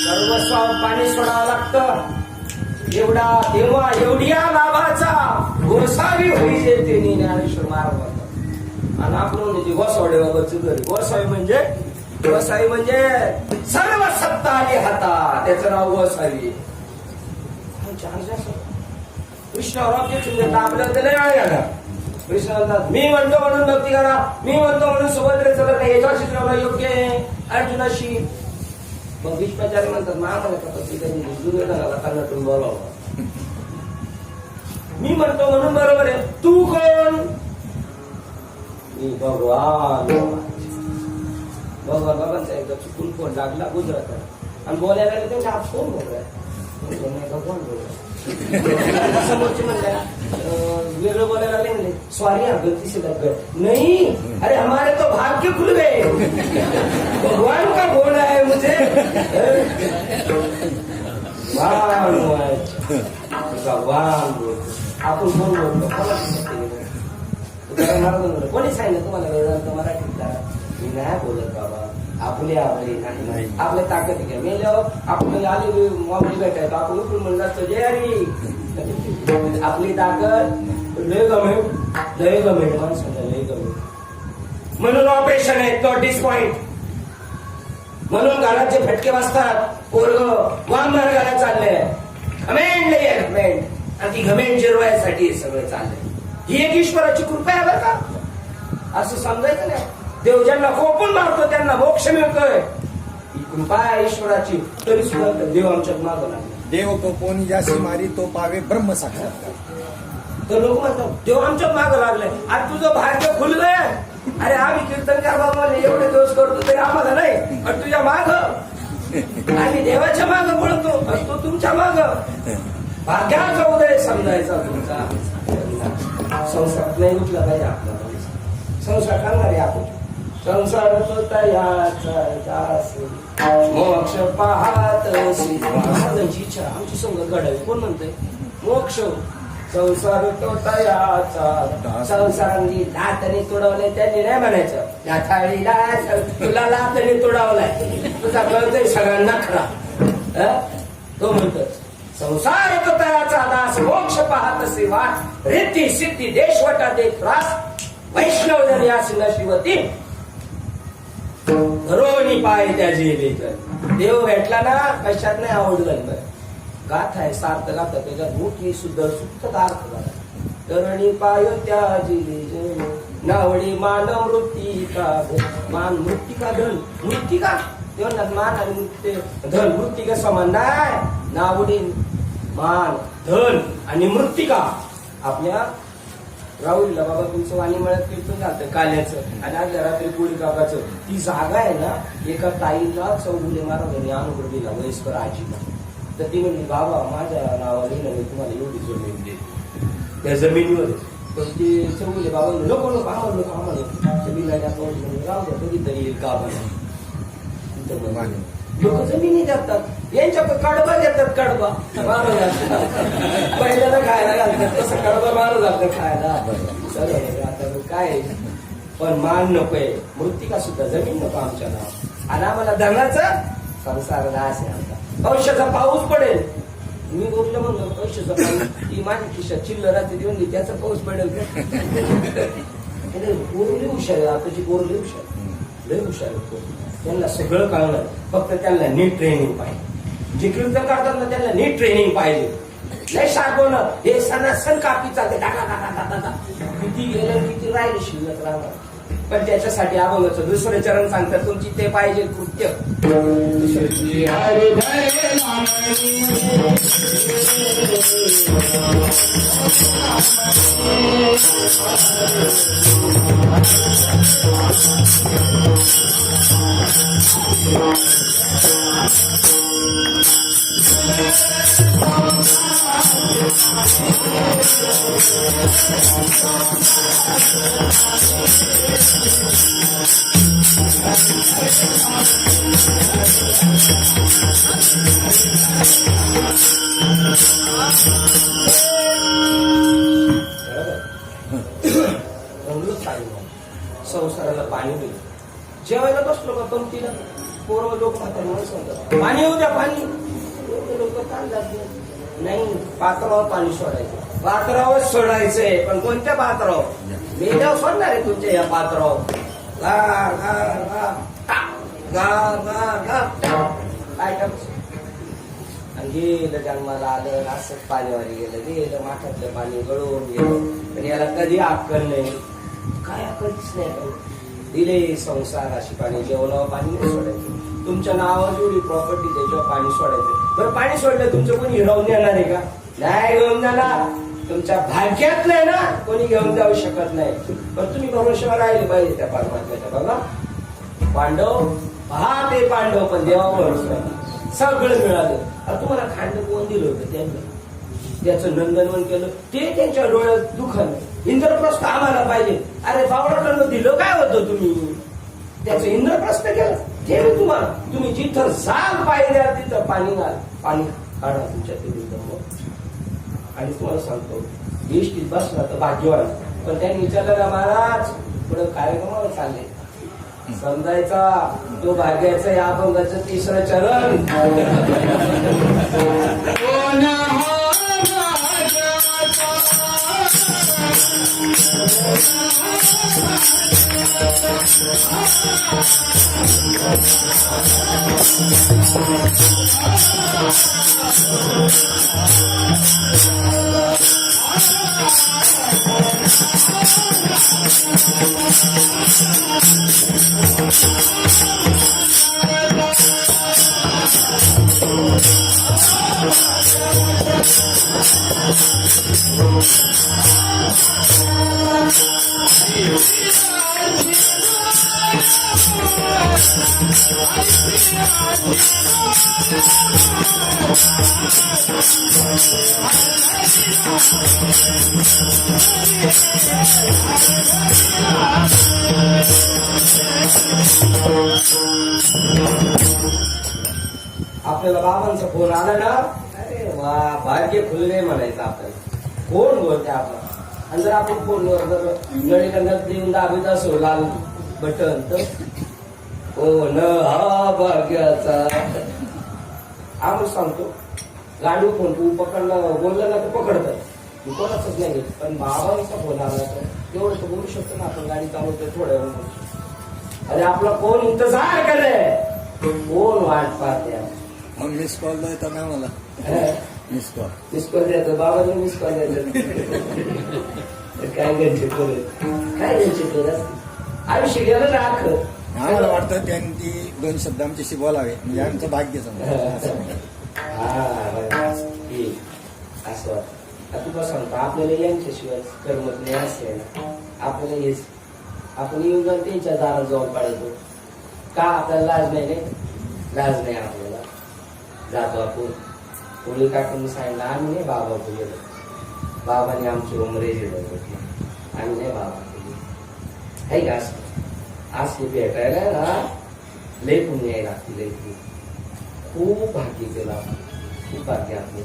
सर्वस्व पाणी सोडावं लागतं. एवढा तेव्हा एवढ्या लाभाचा गोसावी होई येते ज्ञानेश्वर महाराज म्हणतात. आणि आपण म्हणजे गोसावडे बाबाची घरी गोसावी म्हणजे सर्व सत्ता आली हातात, त्याचं नाव गोसावी. कृष्णावर चिंता आपल्याला ते नाही घाला. कृष्ण म्हणतात मी म्हणतो म्हणून भक्ती करा, मी म्हणतो म्हणून सुभद्रेचं लग्न याच्याशी ठेवणं योग्य आहे अर्जुनाशी. मग भीष्माचार्य म्हणतात महामाला दुर्योधनाला कन्नडून बोलावं. मी म्हणतो म्हणून बरोबर आहे, तू कोण? मी भगवान. बाबांचा एकदा चुकून फोन लागला गुजरात आणि बोलायला लागले त्यांच्या हात फोन बोललाय भगवान बोलला. समोरचे म्हणल्या वेगळं बोलायला लागले म्हणले सॉरी हा गलती से लग गए. नहीं अरे हमारे तो भाग्य खुल गए, भगवान का बोल रहा है मुझे. भगवान बोलतो आपण कोण बोलतो कोणी सांगितलं तुम्हाला वेदांत मराठीत? मी नाही बोलत बाबा, आपले आवडे नाही आपल्या ताकद घ्या. मेल्यावर आपल्याला आले माऊली भेटायचं आपण उठून म्हणलं असतं जय हरी. आपली ताकद लय गमेट माणसाला लय गमेट. म्हणून ऑपरेशन आहे तो डिस्पॉइंट. म्हणून घराचे फटके वाजतात. पोरग वाम मार्गाला चाललंय, घमेंड लय घमेंड, आणि ती घमेंड जिरवायसाठी हे सगळं चाललंय. ही एक ईश्वराची कृपा आहे बरं का, असं समजायचं नाही. देव ज्यांना कोपून मारतो त्यांना मोक्ष मिळतोय, ही कृपा आहे ईश्वराची. तरी सुद्धा देव आमच्यात मागं लागला. देव तो कोणी जाशी मारी तो पावे ब्रह्म साक्षात्कार. तर लोक म्हणतात देव आमच्यात मागं लागलाय. आज तुझं भाग्य खुललंय. अरे आम्ही कीर्तनकार बाबा एवढे दिवस करतो तरी आम्हाला नाही, आणि तुझ्या माग आम्ही देवाच्या माग पळतो, तो तुमच्या माग. भाग्याचा उदय समजायचा तुमचा. संसारात नाही उठला पाहिजे आपला. संसार करणारे आपण. संसार तो तयाचा मोक्ष पाहत महाराजांची इच्छा आमची संगत घडावी. कोण म्हणतंय मोक्ष? संसार तो तयाचा. संसारांनी लातने तोडवले त्यांनी नाही म्हणायचं लाथाळीला तुला लातने तोडावलाय, तुझा कळतंय सगळ्यांना खरा. तो म्हणतो संसार तो तयाचा दास मोक्ष पाहत असे वाट रिद्धी सिद्धी देशवटा दे त्रास वैष्णव जरी असे नशिवती धरोणी पाय त्याची लेकर. देव भेटला ना कशात नाही आवडलं. गाथा आहे सार्थ गाथा त्याच्यात मोठी सुद्धा सुप्त अर्थ झाला. धरणी पाय त्याची नावडी मान मृत्तिका. मान मृत्तिका धन मृत्तिका ते म्हणतात मान आणि धन मृत्तिका समान नाही. नावडी मान धन आणि मृत्तिका. आपल्या राहुलीला बाबा तुमचं वाणी मळ्यात कीर्तन झालं काल्याचं आणि आजल्या रात्री कोळी काकाचं. ती जागा आहे ना एका ताईला चौगुले महाराजांनी अनुग्रह दिला वयस्कर आजीला. तर ती म्हणली बाबा माझ्या नावाने मी तुम्हाला एवढी जमीन देते त्या जमिनीवर. पण ती चौगुले बाबा नको नको आम्हाला जमीन राहू द्या कधीतरी येईल का लोक जमिनी देतात यांच्या कडबा देतात. कडबा महाराज पहिल्याला खायला घालतात तसं कडबा महाराज घालतात खायला. आता काय पण मान नकोय मृत्तिका सुद्धा जमीन नको आमच्या नाव. आणि आम्हाला धनाचा संसार दास आहे आमचा. पैशाचा पाऊस पडेल. मी गोष्ट म्हणतो पैशाचा पाऊस ती माझ्या खिशात चिल्लर राहते देऊन त्याचा पाऊस पडेल का? पोरली हुशार आहे आताची. पोरली हुशार लय हुशार आहे. त्यांना सगळं कळणार फक्त त्यांना नीट ट्रेनिंग पाहिजे. जे कीर्तन करतात ना त्यांना नीट ट्रेनिंग पाहिजे. लय शार्पवणं हे सणासण कापी चालते टाका टाका टाका. किती गेलं किती राहिले शिल्लक राहणार. पण त्याच्यासाठी अभंगाचं दुसरं चरण सांगतात तुमची ते पाहिजे कृत्य. हरी धरे संसाराला पाणी होईल. जेवायला बसलो का पंक्तीला पोरं लोक म्हातारे माणसं म्हणतात पाणी येऊ द्या पाणी. लोक काय जात नाही, पात्रावर पाणी सोडायचं. पात्रावर सोडायचंय पण कोणत्या पात्रावर? मेल्यावर सोडणार आहे तुमच्या या पात्रावर. गार गार गार गार गार गार काय टाकस आणि गेलं जन्माला आलं असंच पाणीवारी गेलं माठातलं पाणी गळून गेलं. पण याला कधी अक्कल नाही, काय अक्कलच नाही. दिले संसार अशी पाणी, जेवणावर पाणी नाही सोडायचं. तुमच्या नावावर जेवढी प्रॉपर्टी त्याच्यावर पाणी सोडायचं. बरं पाणी सोडलं तुमचं कोणी हिरावून येणार आहे का? नाही घेऊन जाणार. तुमच्या भाग्यात नाही ना, कोणी घेऊन जाऊ शकत नाही. पण तुम्ही भरोशावर राहिले पाहिजे त्या परमात्म्याच्या. बघा पांडव, हा ते पांडव पण देवावर भरोसा सगळं मिळालं. तुम्हाला खांड कोण दिलं होतं? त्यांनी त्याचं नंदनवन केलं, ते त्यांच्या डोळ्यात दुखन. इंद्रप्रस्थ आम्हाला पाहिजे. अरे बावळाटांना दिलं काय होतं तुम्ही? त्याचं इंद्रप्रस्थ केलं ते मी तुम्हाला. तुम्ही जिथं जाल पाहिजे तिथं पाणी घाल, पाणी काढा तुमच्या तिथे. आणि तुम्हाला सांगतो इष्टीत बसला तर भाग्यवान. पण त्यांनी विचारलं का महाराज पुढे कार्यक्रमाला चालले समजायचा तो भाग्याचं या अभंगाचं तिसरं चरण. आपल्याला बाबांचा फोन आला ना, अरे वा भाग्य खुलले म्हणायचं. आपल्याला फोन बोलते आपला. आणि जर आपण फोनवर जर नळीला देऊन दाबीत असो लाल बटन तर फोन हा भाग्याचा. आपण सांगतो गाडी फोन तू पकडला बोलला ना तर पकडतात, मी कोणाच नाही घेत. पण बाबांचा फोन आला तर तेवढं तर बोलू शकतो ना आपण. गाडी चालवतोय थोड्या वेळ, अरे आपला फोन इंतजार करे, फोन वाट पाहते. मग मिस कॉल द्यायचा नाही मला. मिस कॉल द्यायचं बाबांनी मिस कॉल द्यायचं. काय घ्यायचे काय घ्यायचे करत आयुष्य गेलं राख. आम्हाला वाटतं त्यांनी 2 शब्द आमच्याशी बोलावे म्हणजे आमचं भाग्य समजा. असं वाटतं. तुला सांगतो आपल्याला यांच्याशिवाय करमत नाही असे ना. आपल्याला हेच आपण येऊन जाऊन त्यांच्या दारात जाऊन पाडायचो का? आपल्याला लाज नाही, लाज नाही आपल्याला. जातो आपण कोणी काकून सांगितलं आम्ही नाही बाबा गेलो, बाबाने आमची उमरे दिलं, आम्ही नाही बाबा आहे का? असं भेटायला ना लय पुण्य यायला लागते, लय खूप भाग्य केलं आपण, खूप भाग्य आपले.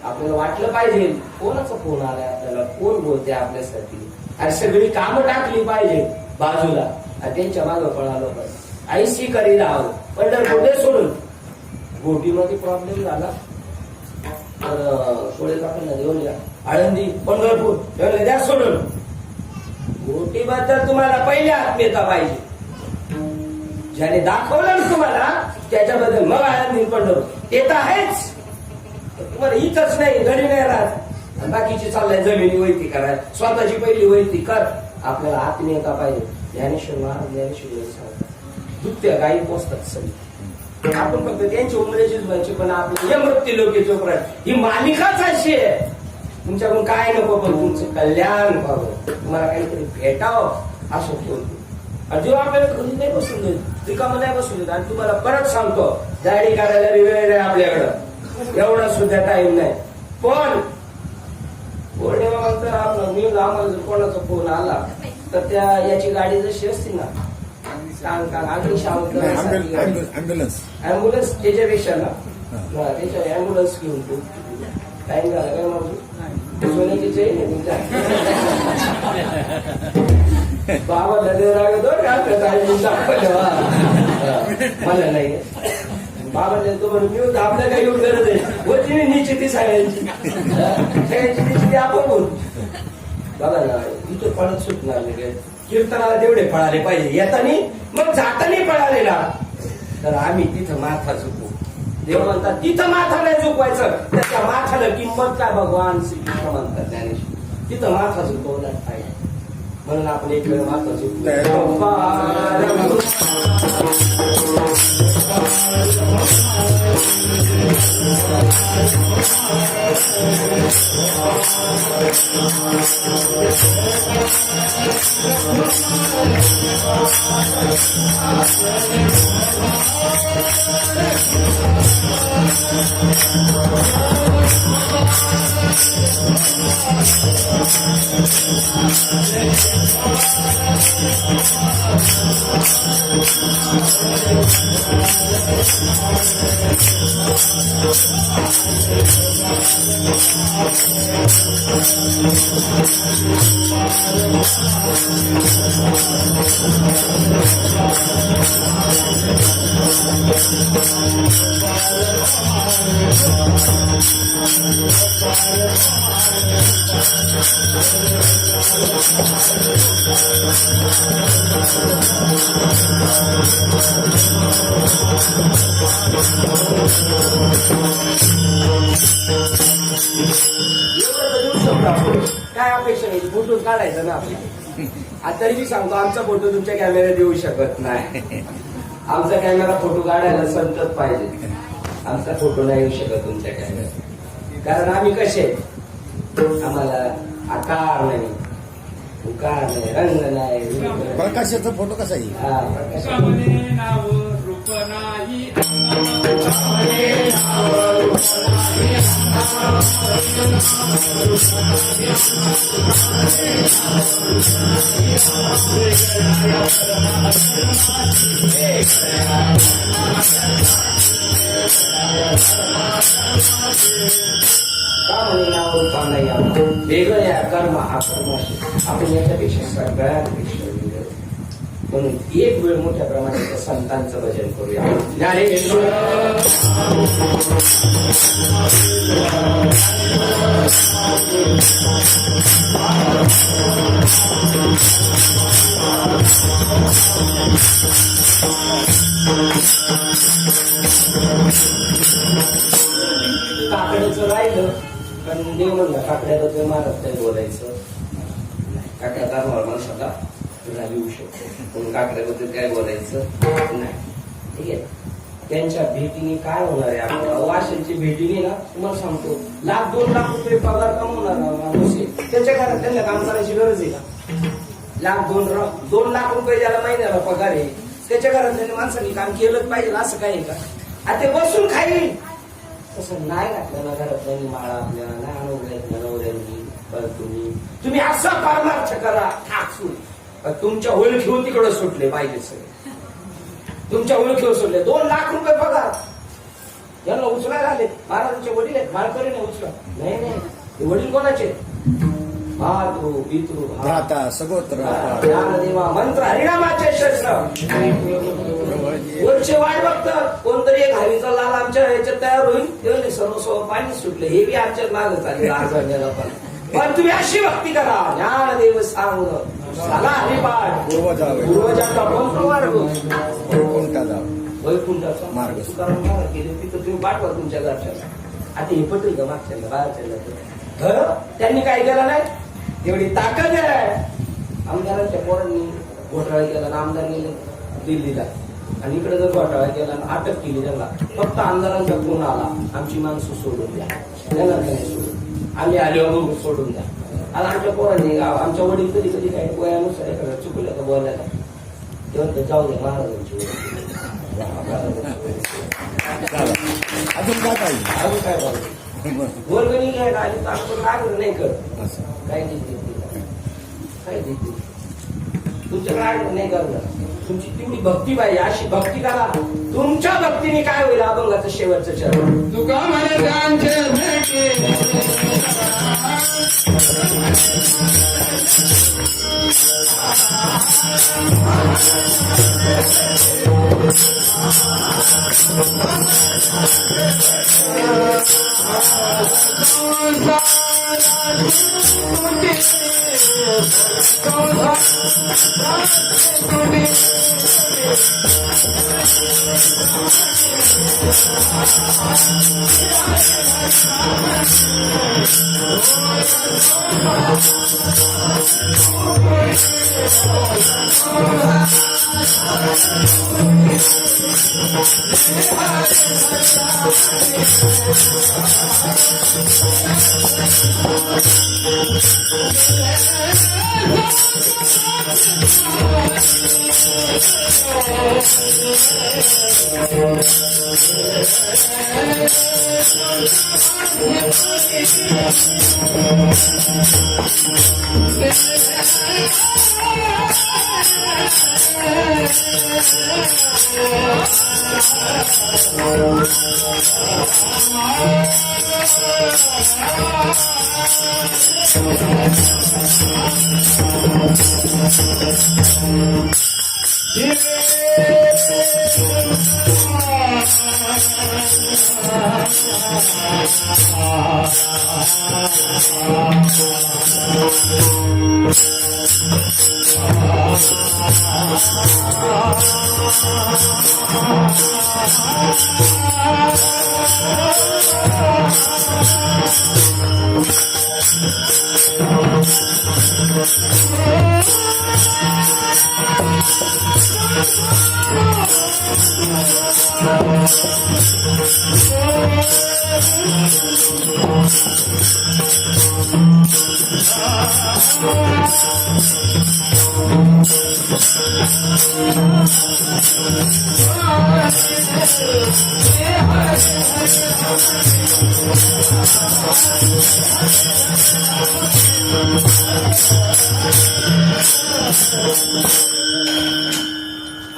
आपल्याला वाटलं पाहिजे कोणाचा फोन आलाय आपल्याला, कोण बोलते आपल्यासाठी. आणि सगळी कामं टाकली पाहिजे बाजूला आणि त्यांच्या मागं पळालं पाहिजे. ऐंशी करी राहावं. पंढरपूर सोडून गोटीमध्ये प्रॉब्लेम झाला तर सोळे काकांना देऊन या. आळंदी पंढरपूर द्या सोडून. गोटीबद्दल तुम्हाला पहिल्या आत्मीयता पाहिजे. ज्याने दाखवलं ना तुम्हाला त्याच्याबद्दल मग आळंदी पंढरपूर ते तर आहेच. तुम्हाला इथंच नाही, घरी नाही राहत, बाकीची चाललाय जमिनी वैती करायला. स्वतःची पहिली वैती कर. आपल्याला आत्मीयता पाहिजे. ज्ञानेश्वर महाराज ज्ञानेश्वर सांगतात दुभत्या गायी पोचतात सगळी. आपण फक्त त्यांच्या उमरेचीच व्हायची, पण आपले मृत्यू लोकेचे ही मालिकाच अशी आहे. तुमच्याकडून काय नको, पण तुमचं कल्याण व्हावं, तुम्हाला काहीतरी भेटावं असं बोलतो. आणि जेव्हा आपल्याला घरी नाही बसून देत, रिकामं नाही बसून देत. आणि तुम्हाला परत सांगतो, दाढी काढायला वेळ नाही आपल्याकडं, एवढा सुद्धा टाइम नाही. पण बोलणे बाबा तर आपलं मी आम्हाला जर कोणाचा फोन आला तर त्या याची गाडी जशी असते ना, ॲम्ब्युलन्स ऍम्ब्युलन्स त्याच्यापेक्षा ना, त्याच्या ऍम्ब्युलन्स घेऊन तू टाइम झाला काय माझी सोन्याची चेन आहे तुमच्या बाबा मला नाही बाबा तो म्हणून मी आपल्या काही येऊन गरज आहे होती मी निश्चिती सांगायची निश्चिती आपण बोल बघा ना. इथं पळत सुटणार नाही, कीर्तनाला तेवढे पळाले पाहिजे, येतानी मग जातानी पळाले ना, तर आम्ही तिथं माथा चुकू. देव म्हणतात तिथं माथा नाही चुकवायचं, त्याच्या माथाला किंमत काय भगवान श्रीकृष्ण म्हणतात ज्ञानेश्वर, तिथं माथा चुकवला पाहिजे. म्हणून आपण एक वेळ माथा चुकतो. काय अपेक्षा नाही, फोटो काढायचा ना आपल्या. तरी मी सांगतो आमचा फोटो तुमच्या कॅमेऱ्यात येऊ शकत नाही. आमचा कॅमेरा फोटो काढायला संतत पाहिजे, आमचा फोटो नाही येऊ शकत तुमच्या कॅमेऱ्यात. कारण आम्ही कसे, आम्हाला आकार नाही, उकार नाही, रंग नाही. प्रकाशाचा फोटो कसा येईल? हा प्रकाश नाव रूप नाही वेगळं या कर्म अकर्माशी आपण याच्यापेक्षा सगळ्यांपेक्षा वेगळं. म्हणून एक वेळ मोठ्या प्रमाणात संतांचं भजन करूया. ज्ञानेश्वर काकड्याचं राहिलं, पण देव म्हणला काकड्याबद्दल महाराज काही बोलायचं काकड्या दाखवा माणसाला तुला येऊ शकतो, पण काकड्याबद्दल काय बोलायचं नाही. ठीक आहे. त्यांच्या भेटीने काय होणार आहे आपल्याला, वाशिलची भेटीने ना तुम्हाला सांगतो 1,00,000-2 लाख रुपये पगार कमवणार माणूस आहे, त्याच्या घरात त्यांना काम करायची गरज आहे का? 1,00,000-2 लाख रुपये ज्याला महिन्याला पगार आहे त्याच्या घरात त्यांनी माणसांनी काम केलंच पाहिजे असं काय आहे का? आता ते बसून खाईल तसं नाही घातलं घरातल्यानी माळा आपल्या नाही आणून नवऱ्यांनी. तुम्ही असा परमार्थ करा ठाकसून, तुमच्या ओळखीवर तिकडं सुटले पाहिजे सगळे, तुमच्या ओळखीवर सुटले. 2 लाख रुपये पगार यांना उचलायला आले. महाराजांचे वडील आहेत, माळकरी नाही उचला नाही. वडील कोणाचे? मातृ पितृ भ्राता सगोत्र ज्ञानदेवा मंत्र हरिनामाचे शस्त्र. वरचे वाट बघतात कोणतरी एक हवीचा लाल आमच्या ह्याच्यात तयार होईल, ते सर्व पाणी सुटले. हे बी आमच्यात मागत आले आजला पण तुम्ही अशी भक्ती करा. ज्ञानदेव सांग झाला हरिपाठ पूर्वजांचा कोणता मार्ग वैकुंठाचा मार्ग तुकाराम महाराज केले तिथं तुम्ही पाठवा तुमच्या घरच्या. आता हे पटेल का मागच्या बाहेरच्या त्यांनी काय केलं नाही, एवढी ताकद आहे आमदारांच्या पोरांनी घोटाळा केला आणि आमदार गेले दिल्लीला, आणि इकडे जर घोटाळा केला आणि अटक केली त्यांना, फक्त आमदारांचा फोन आला, आमची माणसं सोडून द्या, त्यांना नाही सोडून, आम्ही आल्यावर सोडून द्या. आता आमच्या पोरांनी आमच्या वडील कधी कधी काही वयानुसार एखाद्या चुकलं तर बोलायला तेव्हा जाऊ द्या महाराजांची अजून काय पाहिजे? अजून काय बोलायचं, गोरगणी घ्यायला आणि ताकद लागलं नाही करत असं. काय देते काय देते तुमच्याकडे आग्रह नाही करणार, तुमची तेवढी भक्ती पाहिजे, अशी भक्ती करा, तुमच्या भक्तीने काय होईल अभंगाचं शेवटचं चरण. तुका महाराजांचे भेटे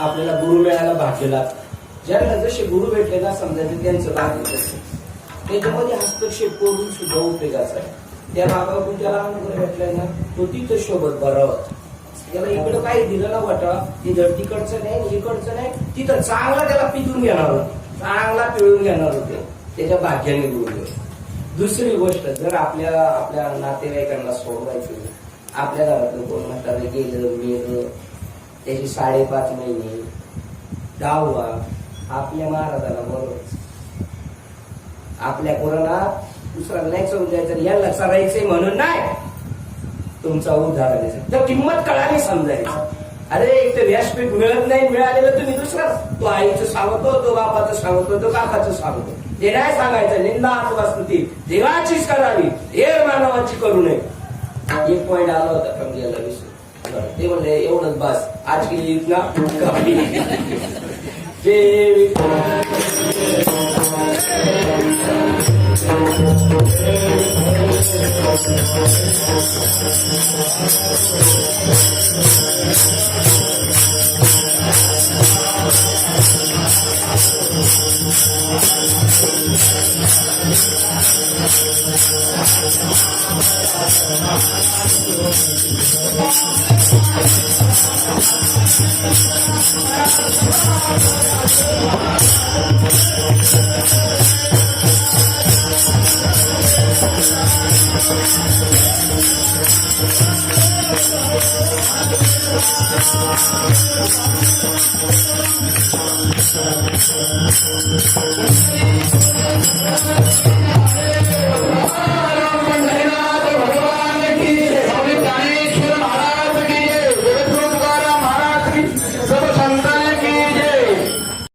आपल्याला गुरु मिळायला भाग्यला, ज्यांना जसे गुरु भेटले ना समजायचे त्यांचं भाग्य असतं. त्याच्यामध्ये हस्तक्षेप करून सुद्धा उपयोगाचा आहे. त्या भागातून त्याला अनुग्रह भेटलाय ना, तो तिथं शोभत बरावत, त्याला इकडं काही दिलं ना वाटा, तिथं तिकडचं नाही इकडचं नाही, तिथं चांगला त्याला पिटून घेणार होते, चांगला पिळून घेणार होते, त्याच्या भाग्याने गुरु. दुसरी गोष्ट, जर आपल्या नातेवाईकांना सोडवायचं, आपल्या घरातलं कोण म्हातारे गेलं मेलं, त्याची 5.5 महिने दहावा आपल्या महाराजाला बरोबर, आपल्या कोरोना दुसरा नाही समजायचं, याला सरायचंय म्हणून नाही, तुमचा उद्धार आणायचा. तर किंमत कळाली समजायचं. अरे एक तर व्यासपीठ मिळत नाही, मिळालेलं तुम्ही दुसरा, तो आईचं सांगतो, तो बापाचं सांगतो, तो काकाचं सांगतो, ते नाही सांगायचं. निंदा आत्मस्तुती देवाचीच करावी, हेर मानवाची करू नये. एक पॉइंट आला होता पण गेला विषय, ते म्हणले एवढंच बस, आज केली इतना काफी.